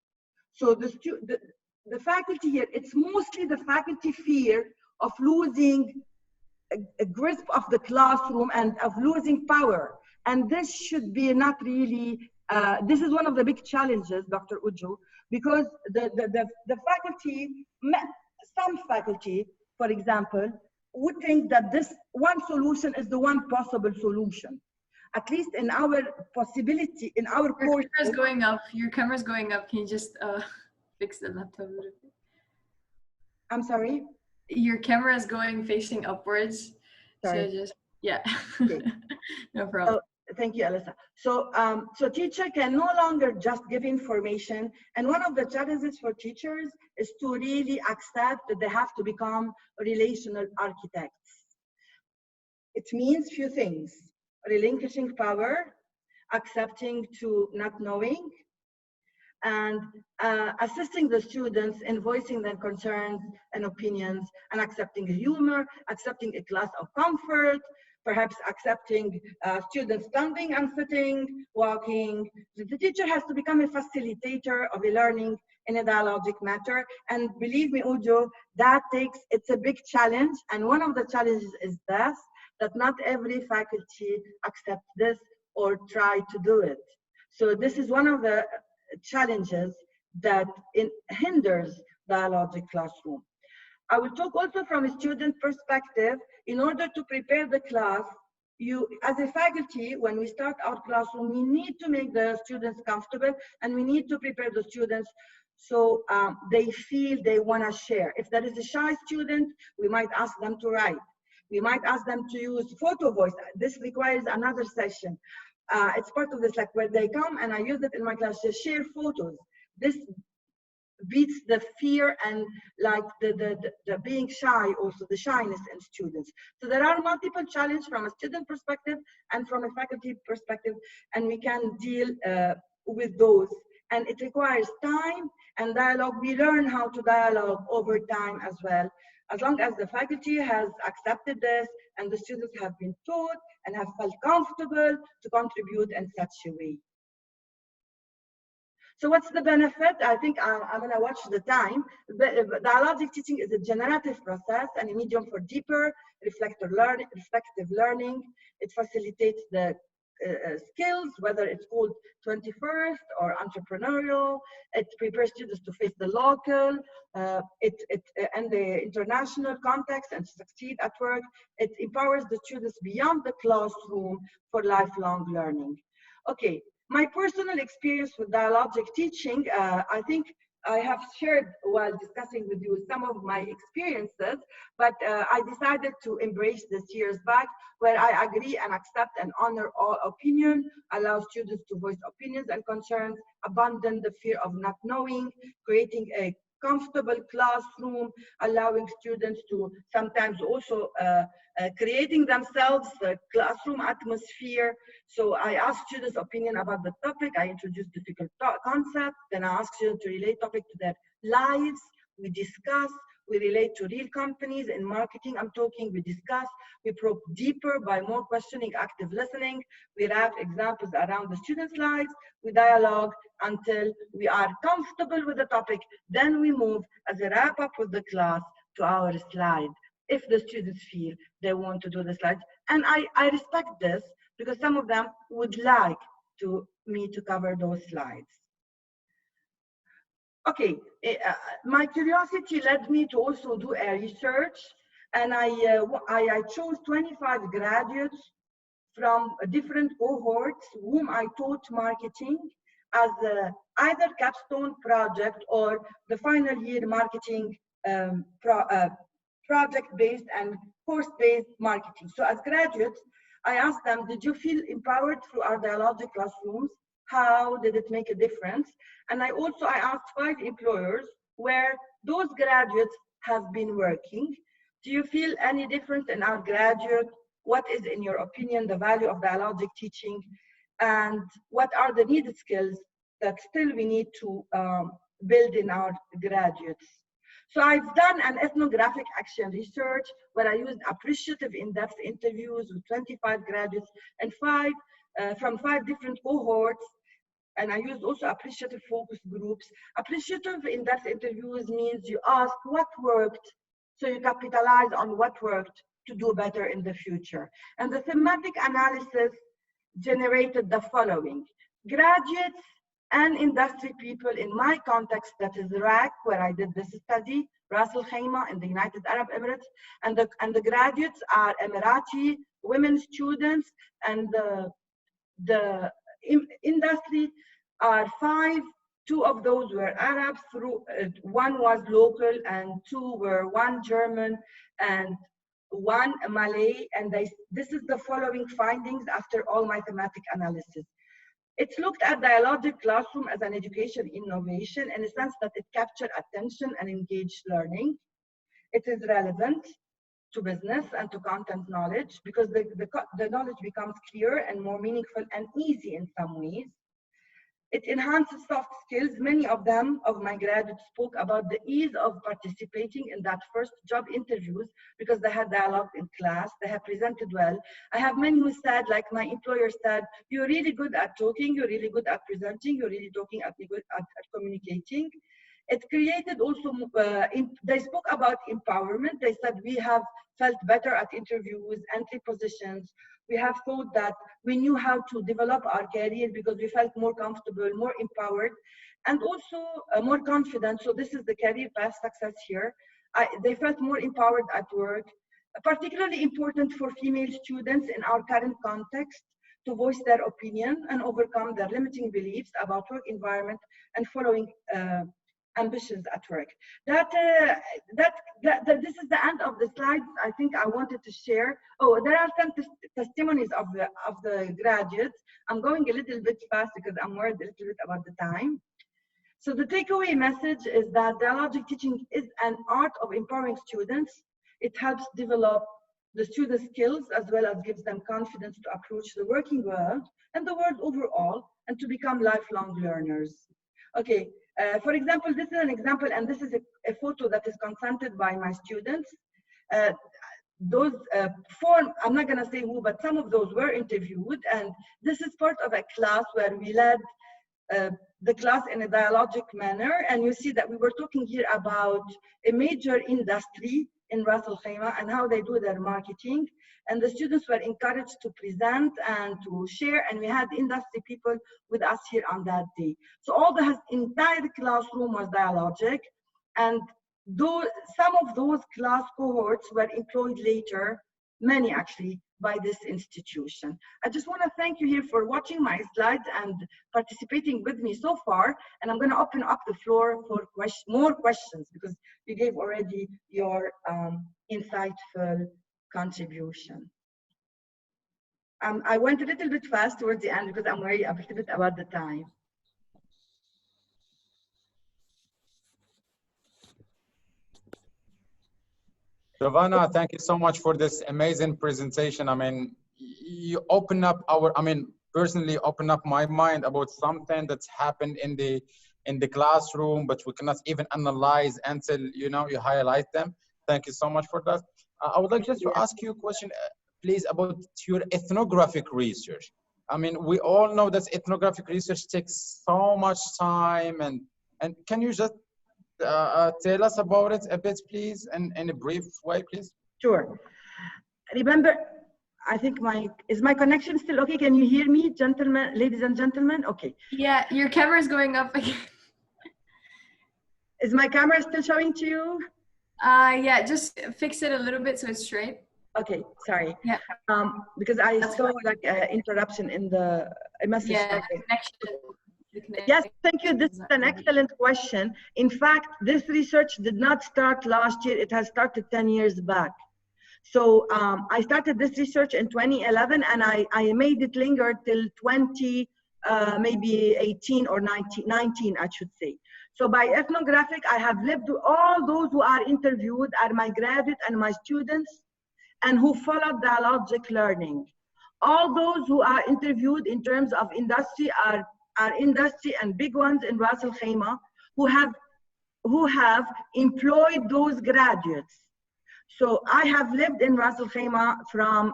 So the faculty here, it's mostly the faculty fear of losing a grasp of the classroom and of losing power. And this should be not really, this is one of the big challenges, Dr. Ujo, because the faculty, some faculty, for example, would think that this one solution is the one possible solution. At least in our possibility, in our course. Your camera's going up. Can you just fix the laptop a little bit? I'm sorry? Your camera is going facing upwards. Sorry. So just, yeah. Okay. No problem. Thank you, Alyssa. So teacher can no longer just give information. And one of the challenges for teachers is to really accept that they have to become relational architects. It means few things: relinquishing power, accepting to not knowing, and assisting the students in voicing their concerns and opinions, and accepting humor, accepting a class of comfort, perhaps accepting students standing and sitting, walking. The teacher has to become a facilitator of a learning in a dialogic matter. And believe me, Ujo, it's a big challenge. And one of the challenges is that not every faculty accepts this or try to do it. So this is one of the challenges that hinders dialogic classroom. I will talk also from a student perspective. In order to prepare the class, you, as a faculty, when we start our classroom, we need to make the students comfortable, and we need to prepare the students so they feel they want to share. If there is a shy student, we might ask them to write. We might ask them to use photo voice. This requires another session. It's part of this, like where they come, and I use it in my class, just share photos. This beats the fear and like the being shy, also the shyness in students. So there are multiple challenges from a student perspective and from a faculty perspective, and we can deal with those. And it requires time and dialogue. We learn how to dialogue over time as well, as long as the faculty has accepted this and the students have been taught and have felt comfortable to contribute in such a way. So what's the benefit? I think I'm going to watch the time. Dialogic teaching is a generative process and a medium for deeper reflective learning. It facilitates the skills, whether it's called 21st or entrepreneurial. It prepares students to face the local and the international context and to succeed at work. It empowers the students beyond the classroom for lifelong learning. Okay. My personal experience with dialogic teaching, I think I have shared while discussing with you some of my experiences, but I decided to embrace this years back, where I agree and accept and honor all opinion, allow students to voice opinions and concerns, abandon the fear of not knowing, creating a comfortable classroom, allowing students to sometimes also creating themselves the classroom atmosphere. So I ask students' opinion about the topic. I introduce difficult concepts. Then I ask students to relate topic to their lives. We discuss. We relate to real companies in marketing. I'm talking. We discuss. We probe deeper by more questioning, active listening. We wrap examples around the students' lives. We dialogue until we are comfortable with the topic. Then we move as a wrap up with the class to our slide, if the students feel they want to do the slides. And I respect this, because some of them would like me to cover those slides. Okay, my curiosity led me to also do a research, and I chose 25 graduates from different cohorts whom I taught marketing as either capstone project or the final year marketing project-based and course-based marketing. So as graduates, I asked them, did you feel empowered through our Dialogic classrooms? How did it make a difference? And I asked 5 employers where those graduates have been working. Do you feel any difference in our graduate? What is, in your opinion, the value of Dialogic teaching? And what are the needed skills that still we need to build in our graduates? So I've done an ethnographic action research where I used appreciative in-depth interviews with 25 graduates and from 5 different cohorts. And I used also appreciative focus groups. Appreciative in-depth interviews means you ask what worked, so you capitalize on what worked to do better in the future. And the thematic analysis generated the following. Graduates and industry people in my context, that is Iraq, where I did this study, Ras Al Khaimah in the United Arab Emirates, and the graduates are Emirati women students, and the industry are 5. 2 of those were Arabs, 1 was local, and 2 were 1 German and 1 Malay. And this is the following findings after all my thematic analysis. It's looked at Dialogic classroom as an education innovation in a sense that it captured attention and engaged learning. It is relevant to business and to content knowledge because the knowledge becomes clearer and more meaningful and easy in some ways. It enhances soft skills. Many of my graduates spoke about the ease of participating in that first job interviews because they had dialogue in class, they have presented well. I have many who said, like my employer said, you're really good at talking, you're really good at presenting, you're really good at communicating. It created also, they spoke about empowerment. They said we have felt better at interviews, entry positions. We have thought that we knew how to develop our career because we felt more comfortable, more empowered, and also more confident. So this is the career path success here. They felt more empowered at work, particularly important for female students in our current context to voice their opinion and overcome their limiting beliefs about work environment and following ambitions at work. This is the end of the slides I think I wanted to share. Oh, there are some testimonies of the graduates. I'm going a little bit fast because I'm worried a little bit about the time. So the takeaway message is that Dialogic teaching is an art of empowering students. It helps develop the student skills as well as gives them confidence to approach the working world and the world overall and to become lifelong learners. Okay. For example, this is an example, and this is a photo that is consented by my students. Those 4, I'm not going to say who, but some of those were interviewed, and this is part of a class where we led the class in a dialogic manner, and you see that we were talking here about a major industry in Ras Al Khaimah and how they do their marketing. And the students were encouraged to present and to share, and we had industry people with us here on that day. So all the entire classroom was Dialogic, and some of those class cohorts were employed later, many actually, by this institution. I just want to thank you here for watching my slides and participating with me so far, and I'm going to open up the floor for more questions because you gave already your insightful contribution. I went a little bit fast towards the end because I'm worried a little bit about the time. Giovanna, thank you so much for this amazing presentation. I mean, you open up personally open up my mind about something that's happened in the classroom, but we cannot even analyze until, you highlight them. Thank you so much for that. I would like just to ask you a question, please, about your ethnographic research. I mean, we all know that ethnographic research takes so much time, and can you just tell us about it a bit, please, in a brief way, please? Sure. Remember, I think is my connection still okay? Can you hear me, gentlemen, ladies and gentlemen? Okay. Yeah, your camera is going up again. Is my camera still showing to you? Yeah, just fix it a little bit so it's straight. Okay, sorry. Yeah. Because I That's saw fine. like interruption in the message. Yeah, the connection. Yes, thank you. This is an excellent question. In fact, this research did not start last year. It has started 10 years back. So I started this research in 2011, and I made it linger till maybe 18 or 19, I should say. So by ethnographic, I have lived with all those who are interviewed are my graduates and my students, and who followed dialogic learning. All those who are interviewed in terms of industry are industry and big ones in Ras Al Khaimah who have employed those graduates. So I have lived in Ras Al Khaimah from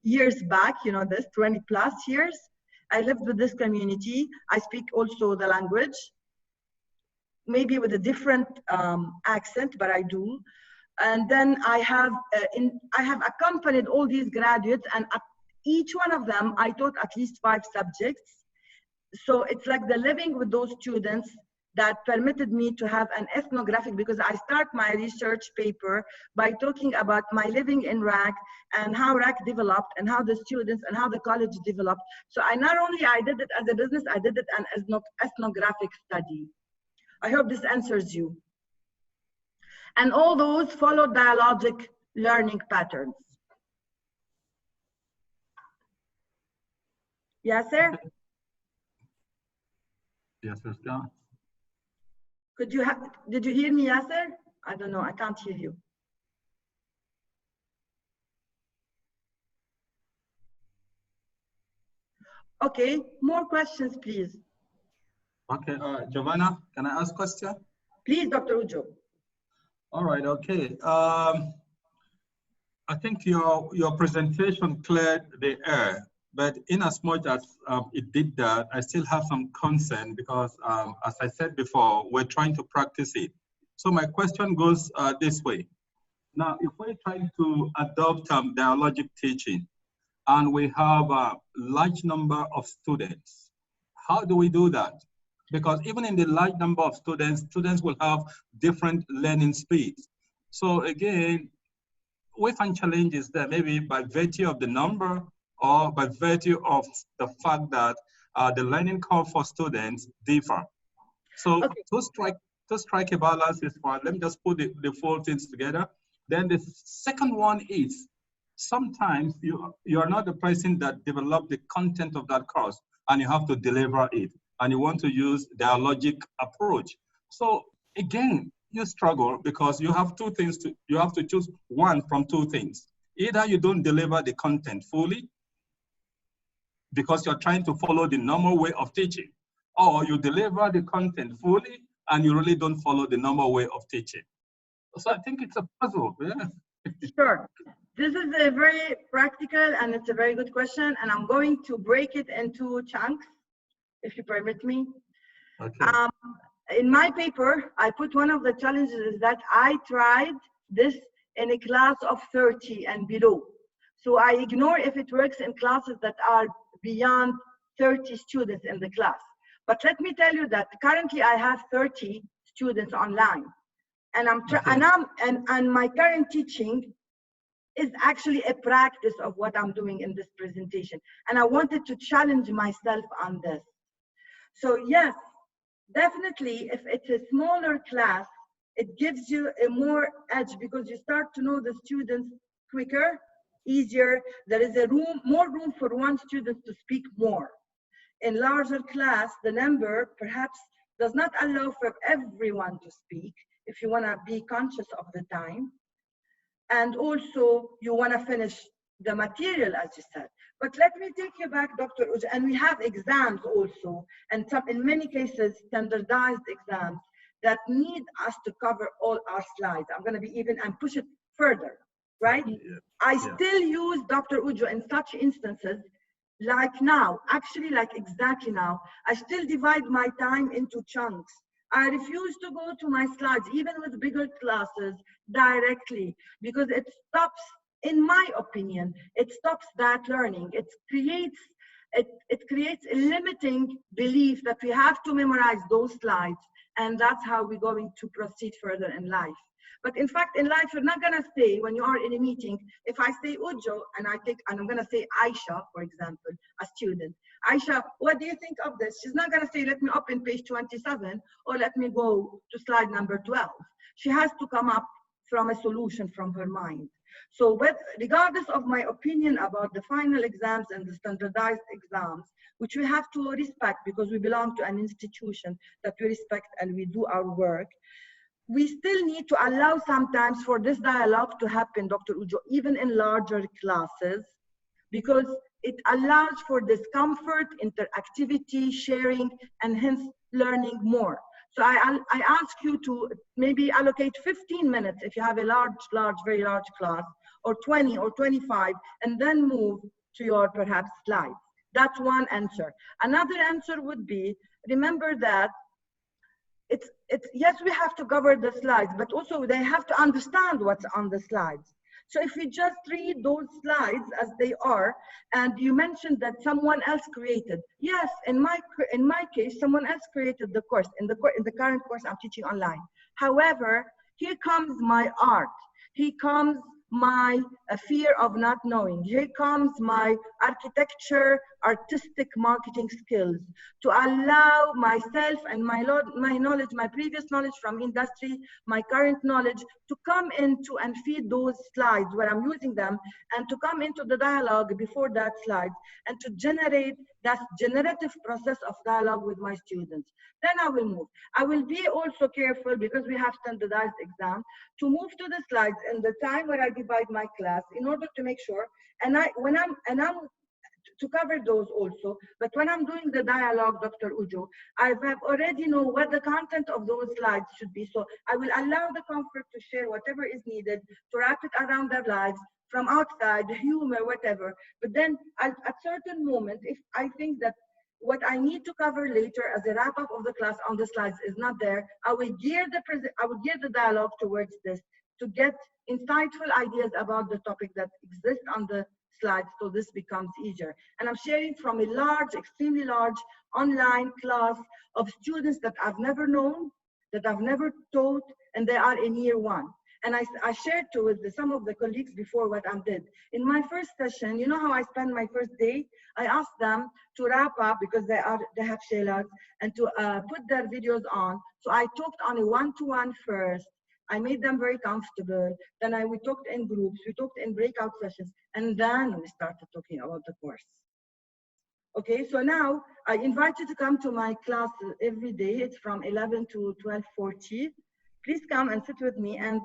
years back, you know, this 20 plus years. I lived with this community. I speak also the language, maybe with a different accent, but I do. And then I have accompanied all these graduates, and at each one of them, I taught at least 5 subjects. So it's like the living with those students that permitted me to have an ethnographic, because I start my research paper by talking about my living in RAC and how RAC developed and how the students and how the college developed. So I not only I did it as a business, I did it as an ethnographic study. I hope this answers you. And all those follow dialogic learning patterns. Yes, sir? Yes, sir. Did you hear me, Yasser? I don't know, I can't hear you. Okay, more questions, please. Okay, Giovanna, can I ask a question? Please, Dr. Ujo. All right, okay. I think your presentation cleared the air, but in as much as it did that, I still have some concern because, as I said before, we're trying to practice it. So my question goes this way. Now, if we're trying to adopt dialogic teaching and we have a large number of students, how do we do that? Because even in the large number of students will have different learning speeds. So again, we find challenges there, maybe by virtue of the number or by virtue of the fact that the learning curve for students differ. So okay. to strike a balance is fine. Let me just put the 4 things together. Then the second one is sometimes you are not the person that developed the content of that course and you have to deliver it and you want to use dialogic approach. So again, you struggle because you have 2 things you have to choose one from 2 things. Either you don't deliver the content fully because you're trying to follow the normal way of teaching, or you deliver the content fully and you really don't follow the normal way of teaching. So I think it's a puzzle. Yeah. Sure. This is a very practical and it's a very good question, and I'm going to break it into chunks, if you permit me. Okay. In my paper, I put one of the challenges is that I tried this in a class of 30 and below. So I ignore if it works in classes that are beyond 30 students in the class. But let me tell you that currently I have 30 students online. And and my current teaching is actually a practice of what I'm doing in this presentation. And I wanted to challenge myself on this. So yes, definitely if it's a smaller class, it gives you a more edge because you start to know the students quicker, easier. There is more room for one student to speak more. In larger class, the number perhaps does not allow for everyone to speak if you want to be conscious of the time. And also you want to finish the material, as you said. But let me take you back, Dr. Uj, and we have exams also, and in many cases, standardized exams that need us to cover all our slides. I'm going to be even and push it further, right? Yeah. I still use Dr. Ujo in such instances, like now, actually like exactly now, I still divide my time into chunks. I refuse to go to my slides, even with bigger classes, directly, because it stops in my opinion, it stops that learning. It creates a limiting belief that we have to memorize those slides, and that's how we're going to proceed further in life. But in fact, in life, you're not gonna say, when you are in a meeting, if I say Ujo and I'm gonna say Aisha, for example, a student, Aisha, what do you think of this? She's not gonna say, let me open page 27 or let me go to slide number 12. She has to come up from a solution from her mind. So regardless of my opinion about the final exams and the standardized exams, which we have to respect because we belong to an institution that we respect and we do our work, we still need to allow sometimes for this dialogue to happen, Dr. Ujo, even in larger classes, because it allows for discomfort, interactivity, sharing, and hence learning more. So I ask you to maybe allocate 15 minutes if you have a very large class, or 20 or 25, and then move to your perhaps slides. That's one answer. Another answer would be, remember that yes, we have to cover the slides, but also they have to understand what's on the slides. So if we just read those slides as they are, and you mentioned that someone else created. Yes, in my case, someone else created the course, in the current course I'm teaching online. However, here comes my art. Here comes my fear of not knowing. Here comes my artistic marketing skills to allow myself and my knowledge, my previous knowledge from industry, my current knowledge to come into and feed those slides where I'm using them, and to come into the dialogue before that slide, and to generate that generative process of dialogue with my students. Then I will move. I will be also careful, because we have standardized exam, to move to the slides in the time where I divide my class in order to make sure, and I'm to cover those also, but when I'm doing the dialogue, Dr. Ujo, I have already know what the content of those slides should be. So I will allow the comfort to share whatever is needed to wrap it around their lives, from outside, humor, whatever. But then at certain moment, if I think that what I need to cover later as a wrap up of the class on the slides is not there, I will gear the dialogue towards this, to get insightful ideas about the topic that exists on the slides, so this becomes easier. And I'm sharing from a large, extremely large online class of students that I've never known, that I've never taught, and they are in year one. And I shared with some of the colleagues before what I did. In my first session, you know how I spent my first day? I asked them to wrap up, because they have shaylas, and to put their videos on. So I talked on a one-to-one first. I made them very comfortable. Then we talked in groups, we talked in breakout sessions, and then we started talking about the course. Okay, so now I invite you to come to my class every day. It's from 11 to 12:40. Please come and sit with me, and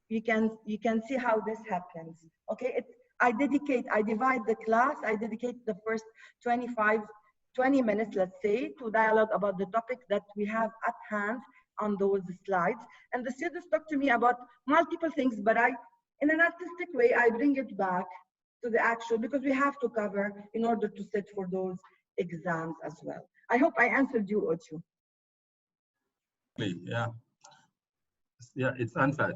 you can see how this happens. Okay, I divide the class. I dedicate the first 20 minutes, let's say, to dialogue about the topic that we have at hand on those slides. And the students talk to me about multiple things, but in an artistic way, I bring it back to the actual, because we have to cover in order to sit for those exams as well. I hope I answered you, Ochu. Yeah, it's unfair.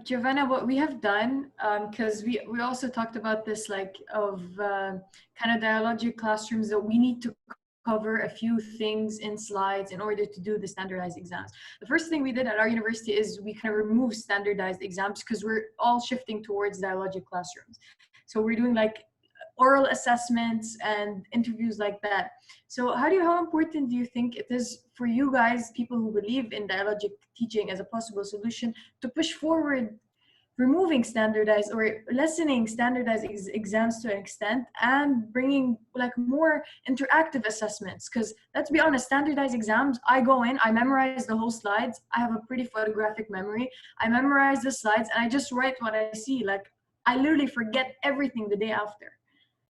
Giovanna, what we have done, because we also talked about this, like of kind of dialogic classrooms, that we need to cover a few things in slides in order to do the standardized exams. The first thing we did at our university is we kind of removed standardized exams, because we're all shifting towards dialogic classrooms. So we're doing like oral assessments and interviews like that. So how important do you think it is for you guys, people who believe in dialogic teaching as a possible solution, to push forward removing standardized or lessening standardized exams to an extent, and bringing like more interactive assessments? Because let's be honest, standardized exams, I go in, I memorize the whole slides. I have a pretty photographic memory. I memorize the slides and I just write what I see. Like I literally forget everything the day after.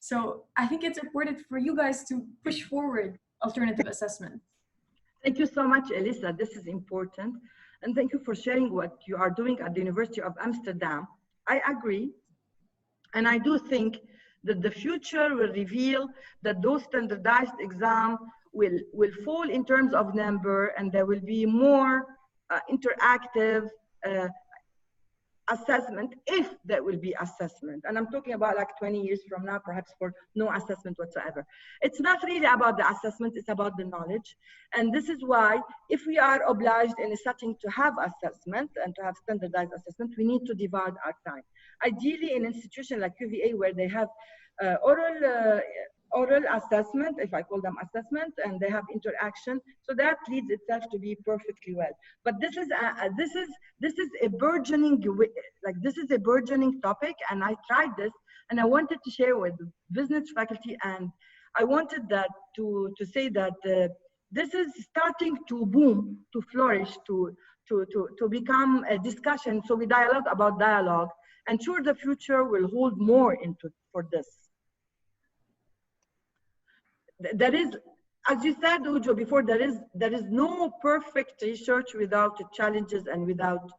So I think it's important for you guys to push forward alternative assessment. Thank you so much, Elisa. This is important. And thank you for sharing what you are doing at the University of Amsterdam. I agree. And I do think that the future will reveal that those standardized exams will fall in terms of number, and there will be more interactive assessment, if there will be assessment. And I'm talking about like 20 years from now, perhaps for no assessment whatsoever. It's not really about the assessment, it's about the knowledge. And this is why if we are obliged in a setting to have assessment and to have standardized assessment, we need to divide our time. Ideally in an institution like UVA where they have oral assessment, if I call them assessment, and they have interaction, so that leads itself to be perfectly well. But this is a burgeoning, like this is a burgeoning topic, and I tried this, and I wanted to share with business faculty, and I wanted that to say that this is starting to boom, to flourish, to become a discussion. So we dialogue about dialogue, and sure the future will hold more for this. There is, as you said, Ujo, before, there is no perfect research without challenges and without,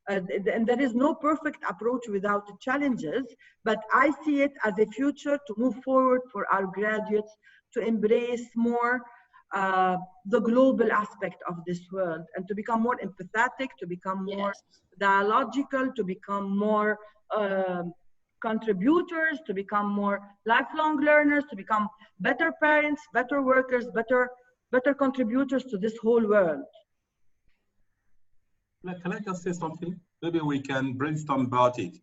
and there is no perfect approach without challenges, but I see it as a future to move forward for our graduates to embrace more the global aspect of this world and to become more empathetic, to become more dialogical, to become more contributors, to become more lifelong learners, to become better parents, better workers, better contributors to this whole world. Can I just say something? Maybe we can brainstorm about it.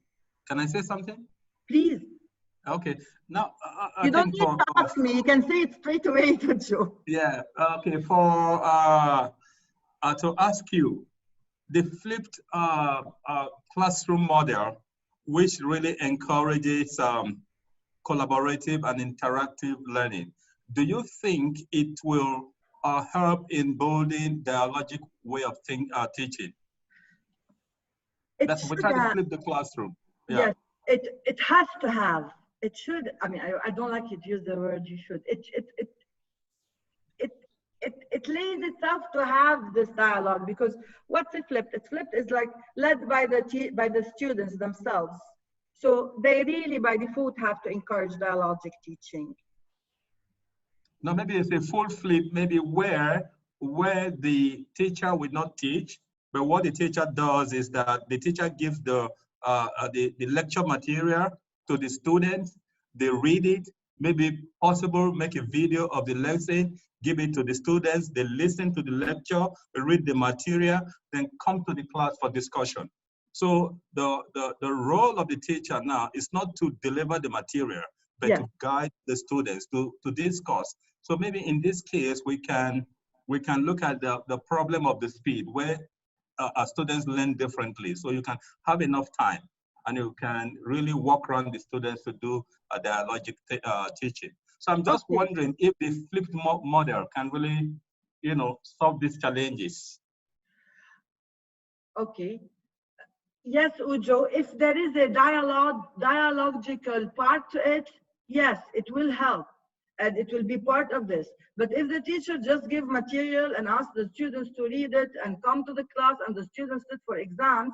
Can I say something? Please. Okay. Now, you don't need to ask me. You can say it straight away, Tujo. Yeah. Okay. For to ask you, the flipped classroom model, which really encourages collaborative and interactive learning. Do you think it will help in building dialogic way of teaching? That's we try to flip the classroom. Yeah. Yes, it has to have. It should. I mean, I don't like you to use the word you should. It lays itself to have this dialogue, because what's it flipped? It's flipped is like led by the students themselves. So they really by default have to encourage dialogic teaching. No, maybe it's a full flip, maybe where the teacher will not teach, but what the teacher does is that the teacher gives the lecture material to the students, they read it, maybe possible make a video of the lesson, give it to the students, they listen to the lecture, read the material, then come to the class for discussion. So the role of the teacher now is not to deliver the material, but to guide the students to discuss. So maybe in this case, we can look at the problem of the speed, where our students learn differently. So you can have enough time and you can really walk around the students to do a dialogic teaching. So I'm just wondering if the flipped model can really, solve these challenges. Okay. Yes, Ujo, if there is a dialogical part to it, yes, it will help and it will be part of this. But if the teacher just give material and ask the students to read it and come to the class and the students sit for exams,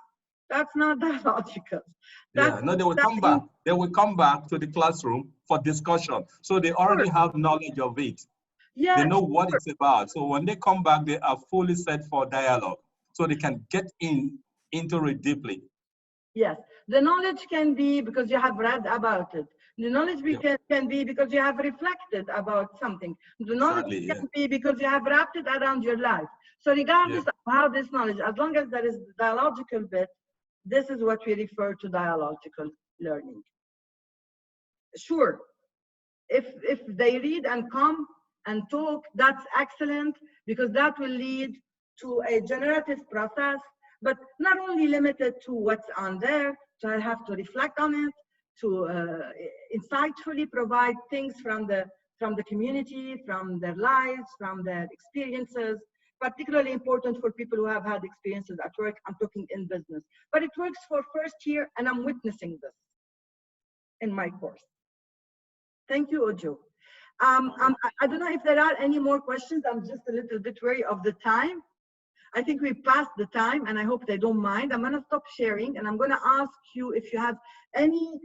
that's not dialogical. Yeah, no, they will come back. They will come back to the classroom for discussion. So they already have knowledge of it. Yeah, they know what it's about. So when they come back, they are fully set for dialogue. So they can get into it deeply. Yes, the knowledge can be because you have read about it. The knowledge can be because you have reflected about something. The knowledge can be because you have wrapped it around your life. So regardless of how this knowledge, as long as there is the dialogical bit, this is what we refer to dialogical learning. Sure, if they read and come and talk, that's excellent, because that will lead to a generative process, but not only limited to what's on there, so I have to reflect on it, to insightfully provide things from the community, from their lives, from their experiences, particularly important for people who have had experiences at work. I'm talking in business, but it works for first year, and I'm witnessing this in my course. Thank you, Ojo. I don't know if there are any more questions. I'm just a little bit wary of the time. I think we passed the time, and I hope they don't mind. I'm going to stop sharing, and I'm going to ask you if you have any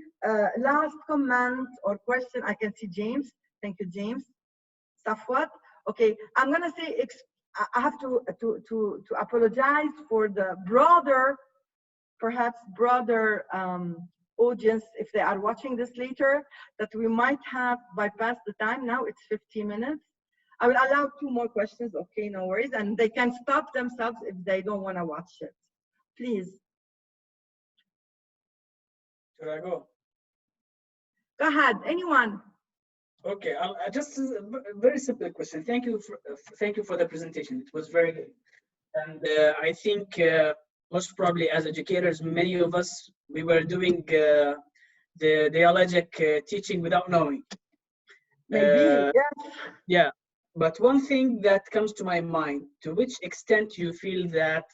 last comment or question. I can see James. Thank you, James. Safwat. Okay, I'm going to say I have to apologize for the broader perhaps broader audience, if they are watching this later, that we might have bypassed the time. Now it's 15 minutes. I will allow 2 more questions, okay, no worries. And they can stop themselves if they don't want to watch it. Please. Should I go? Go ahead, anyone. Okay, I just a very simple question. Thank you for the presentation. It was very good, and I think most probably as educators, many of us we were doing the dialogic teaching without knowing. Maybe, yes. Yeah, but one thing that comes to my mind: to which extent you feel that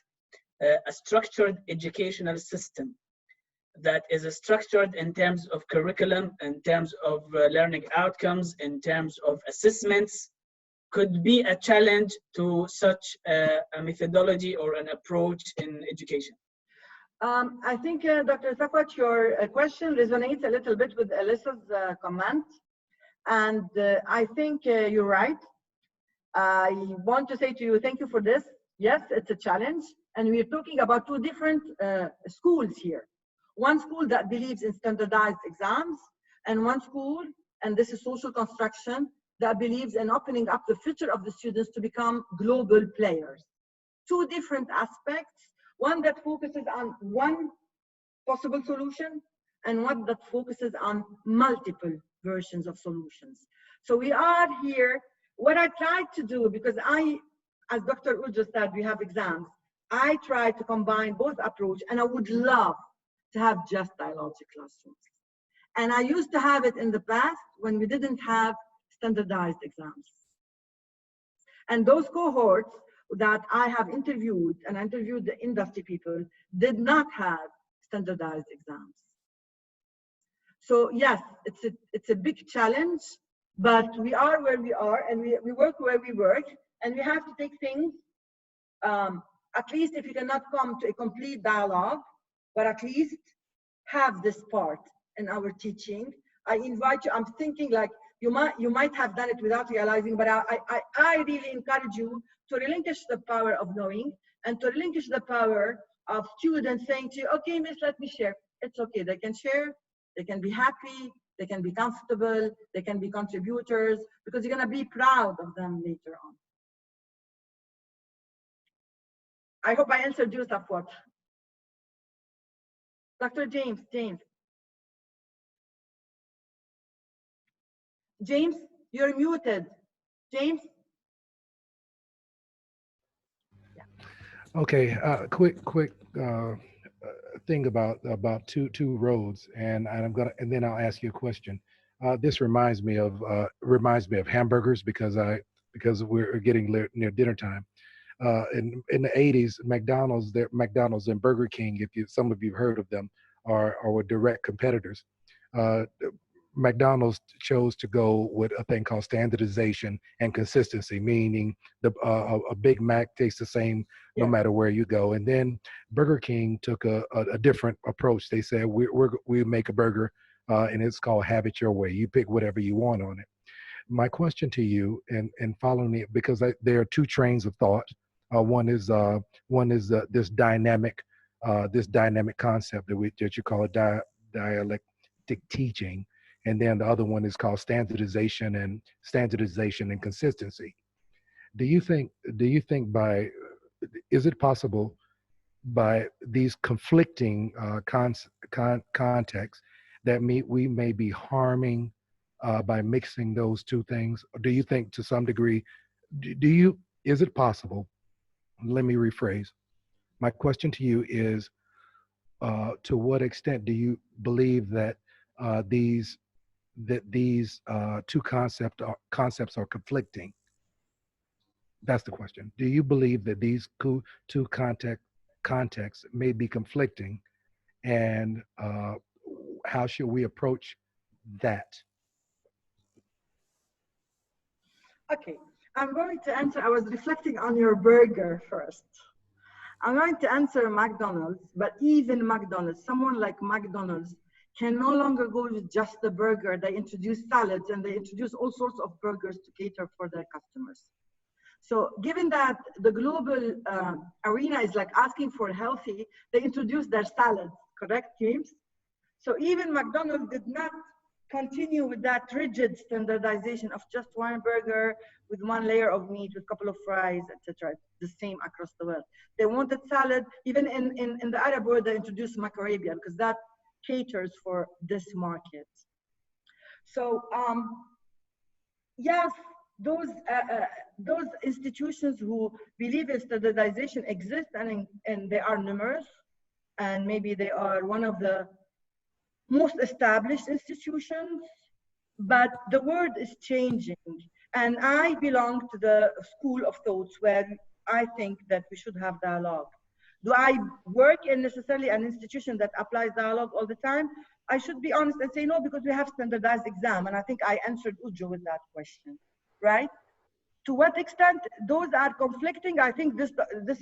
a structured educational system that is structured in terms of curriculum, in terms of learning outcomes, in terms of assessments, could be a challenge to such a methodology or an approach in education? I think, Dr. Safwat, your question resonates a little bit with Alyssa's comment. And I think you're right. I want to say to you, thank you for this. Yes, it's a challenge. And we're talking about 2 different schools here. One school that believes in standardized exams, and one school, and this is social construction, that believes in opening up the future of the students to become global players. 2 different aspects, one that focuses on one possible solution, and one that focuses on multiple versions of solutions. So we are here, what I tried to do, because as Dr. Udja said, we have exams, I tried to combine both approach, and I would love to have just dialogic classrooms. And I used to have it in the past when we didn't have standardized exams. And those cohorts that I have interviewed, and interviewed the industry people, did not have standardized exams. So yes, it's a big challenge, but we are where we are, and we work where we work, and we have to take things, at least if you cannot come to a complete dialogue, but at least have this part in our teaching. I invite you, I'm thinking like you might have done it without realizing, but I really encourage you to relinquish the power of knowing, and to relinquish the power of students saying to you, okay, miss, let me share. It's okay, they can share, they can be happy, they can be comfortable, they can be contributors, because you're gonna be proud of them later on. I hope I answered you, Safwat. Dr. James, you're muted. James? Yeah. Okay, quick thing about two roads, and then I'll ask you a question. This reminds me of hamburgers because we're getting near dinner time. In the 80s, McDonald's and Burger King, some of you heard of them, were direct competitors. McDonald's chose to go with a thing called standardization and consistency, meaning a Big Mac tastes the same no matter where you go. And then Burger King took a different approach. They said we make a burger and it's called Have It Your Way. You pick whatever you want on it. My question to you, and following it, because there are 2 trains of thought. One is this dynamic concept that you call dialectic teaching, and then the other one is called standardization and consistency. Do you think is it possible by these conflicting contexts that we may be harming by mixing those 2 things? Or do you think to some degree, is it possible? Let me rephrase. My question to you is, to what extent do you believe that these 2 concepts are conflicting? That's the question. Do you believe that these 2 contexts may be conflicting, and how should we approach that? Okay, I'm going to answer. I was reflecting on your burger first. I'm going to answer McDonald's, but even McDonald's, someone like McDonald's can no longer go with just the burger. They introduce salads and they introduce all sorts of burgers to cater for their customers. So given that the global arena is like asking for healthy, they introduced their salads, correct, James? So even McDonald's did not continue with that rigid standardization of just one burger with one layer of meat with a couple of fries, etc. The same across the world. They wanted salad. Even in the Arab world, they introduced macarabia because that caters for this market. So yes, those institutions who believe in standardization exist, and they are numerous, and maybe they are one of the most established institutions, but the world is changing. And I belong to the school of thoughts where I think that we should have dialogue. Do I work in necessarily an institution that applies dialogue all the time? I should be honest and say no, because we have standardized exam. And I think I answered Ujo with that question, right? To what extent those are conflicting, I think this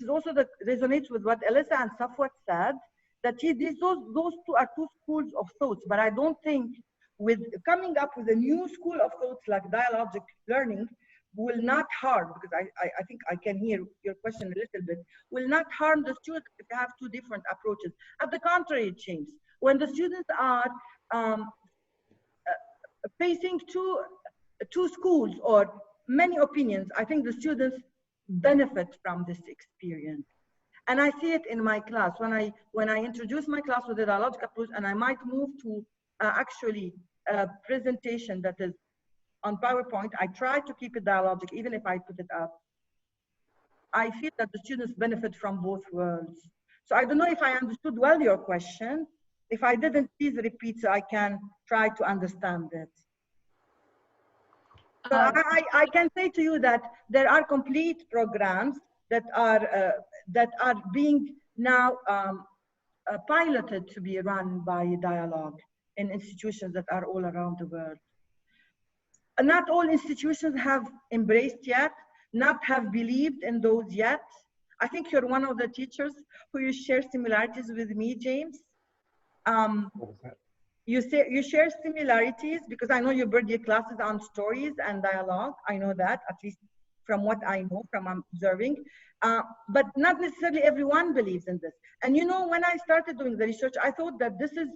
is also resonates with what Elissa and Safwat said, that those two are two schools of thoughts. But I don't think with coming up with a new school of thoughts like dialogic learning will not harm, because I think I can hear your question a little bit, will not harm the students if they have two different approaches. At the contrary, it changes. When the students are facing two schools or many opinions, I think the students benefit from this experience. And I see it in my class. When I introduce my class with the dialogic approach, and I might move to actually a presentation that is on PowerPoint, I try to keep it dialogic, even if I put it up. I feel that the students benefit from both worlds. So I don't know if I understood well your question. If I didn't, please repeat so I can try to understand it. So I can say to you that there are complete programs that are being now piloted to be run by dialogue in institutions that are all around the world. And not all institutions have embraced yet, not have believed in those yet. I think you're one of the teachers who you share similarities with me, James. You share similarities because I know you build your classes on stories and dialogue. I know that, at least from what I know, from observing. But not necessarily everyone believes in this. And you know, when I started doing the research, I thought that this is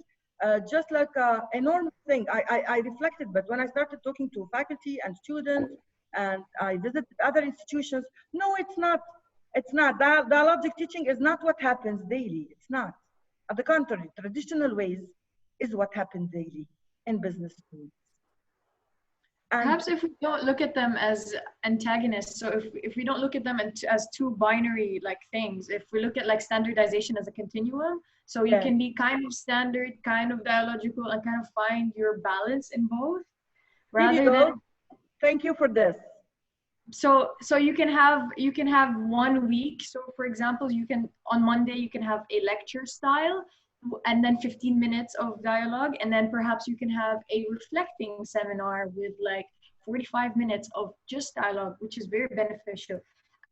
just like a normal thing. I reflected, but when I started talking to faculty and students, and I visited other institutions, no, it's not. It's not. Dialogic teaching is not what happens daily. It's not. At the contrary, traditional ways is what happens daily in business schools. And perhaps if we don't look at them as antagonists, so if we don't look at them as two binary like things, if we look at like standardization as a continuum, so you can be kind of standard, kind of dialogical, and kind of find your balance in both, rather than. Thank you for this. So you can have 1 week. So for example, you can on Monday you can have a lecture style, and then 15 minutes of dialogue, and then perhaps you can have a reflecting seminar with like 45 minutes of just dialogue, which is very beneficial.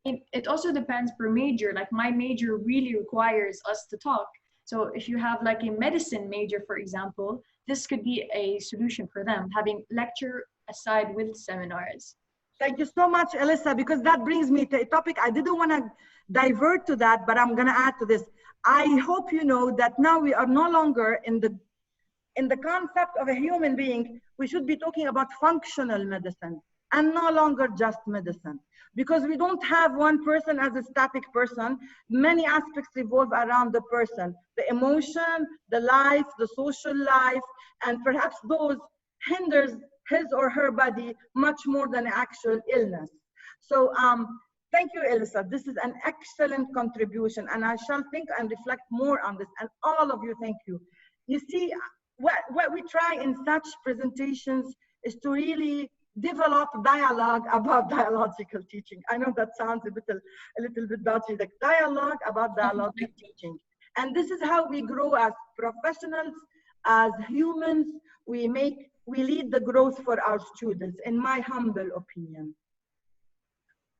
It also depends per major. Like my major really requires us to talk. So if you have like a medicine major, for example, this could be a solution for them, having lecture aside with seminars. Thank you so much, Elissa, because that brings me to a topic. I didn't want to divert to that, but I'm going to add to this. I hope you know that now we are no longer in the concept of a human being. We should be talking about functional medicine and no longer just medicine, because we don't have one person as a static person. Many aspects revolve around the person, the emotion, the life, the social life, and perhaps those hinders his or her body much more than actual illness. So thank you, Elissa. This is an excellent contribution, and I shall think and reflect more on this. And all of you, thank you. You see, what we try in such presentations is to really develop dialogue about dialogical teaching. I know that sounds a little bit dodgy, like dialogue about dialogical teaching. And this is how we grow as professionals, as humans. We lead the growth for our students, in my humble opinion.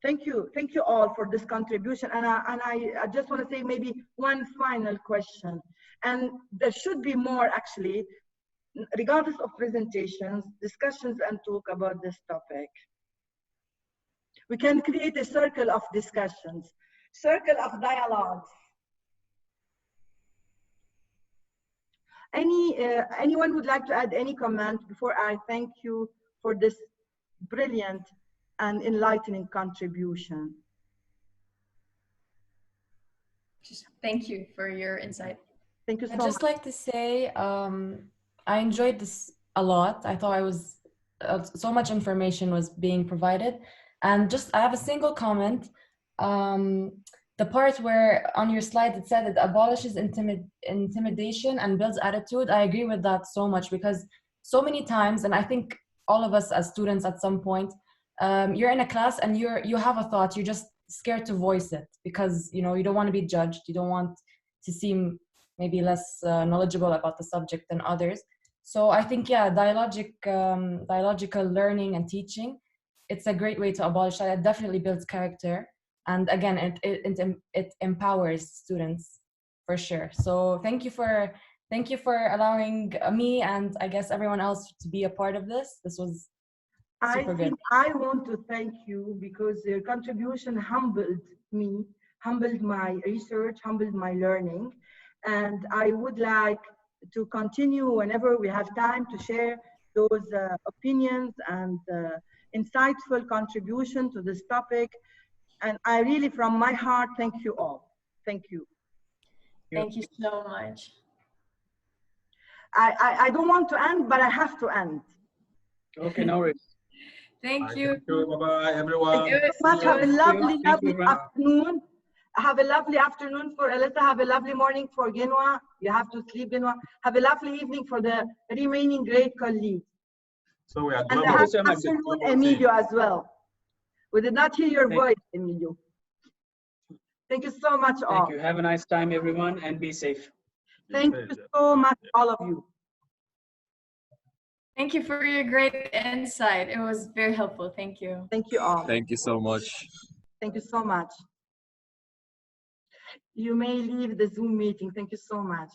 Thank you all for this contribution. And I just want to say maybe one final question. And there should be more actually, regardless of presentations, discussions and talk about this topic. We can create a circle of discussions, circle of dialogues. Anyone would like to add any comment before I thank you for this brilliant and enlightening contribution? Just thank you for your insight. Thank you so I'd much. just like to say I enjoyed this a lot. I thought I was so much information was being provided, and just I have a single comment. The part where on your slide it said it abolishes intimidation and builds attitude. I agree with that so much, because so many times, and I think all of us as students at some point, you're in a class and you have a thought, you're just scared to voice it because you don't want to be judged, you don't want to seem maybe less knowledgeable about the subject than others. So I think, yeah, dialogical learning and teaching, it's a great way to abolish that. It definitely builds character. And again, it empowers students for sure. So thank you for allowing me and I guess everyone else to be a part of this. This was super good. I want to thank you because your contribution humbled me, humbled my research, humbled my learning. And I would like to continue whenever we have time to share those opinions and insightful contribution to this topic. And I really, from my heart, thank you all. Thank you. Thank you so much. I don't want to end, but I have to end. Okay, no worries. Thank you. Bye-bye, everyone. Thank you so much. Have a lovely, lovely afternoon. Have a lovely afternoon for Elisa. Have a lovely morning for Genwa. You have to sleep, Genwa. Have a lovely evening for the remaining great colleagues. So we are And global. have a afternoon, Emilio, as well. We did not hear your voice, Emilio. Thank you so much, all. Thank you. Have a nice time, everyone, and be safe. Thank you so much, all of you. Thank you for your great insight. It was very helpful. Thank you. Thank you all. Thank you so much. Thank you so much. You may leave the Zoom meeting. Thank you so much.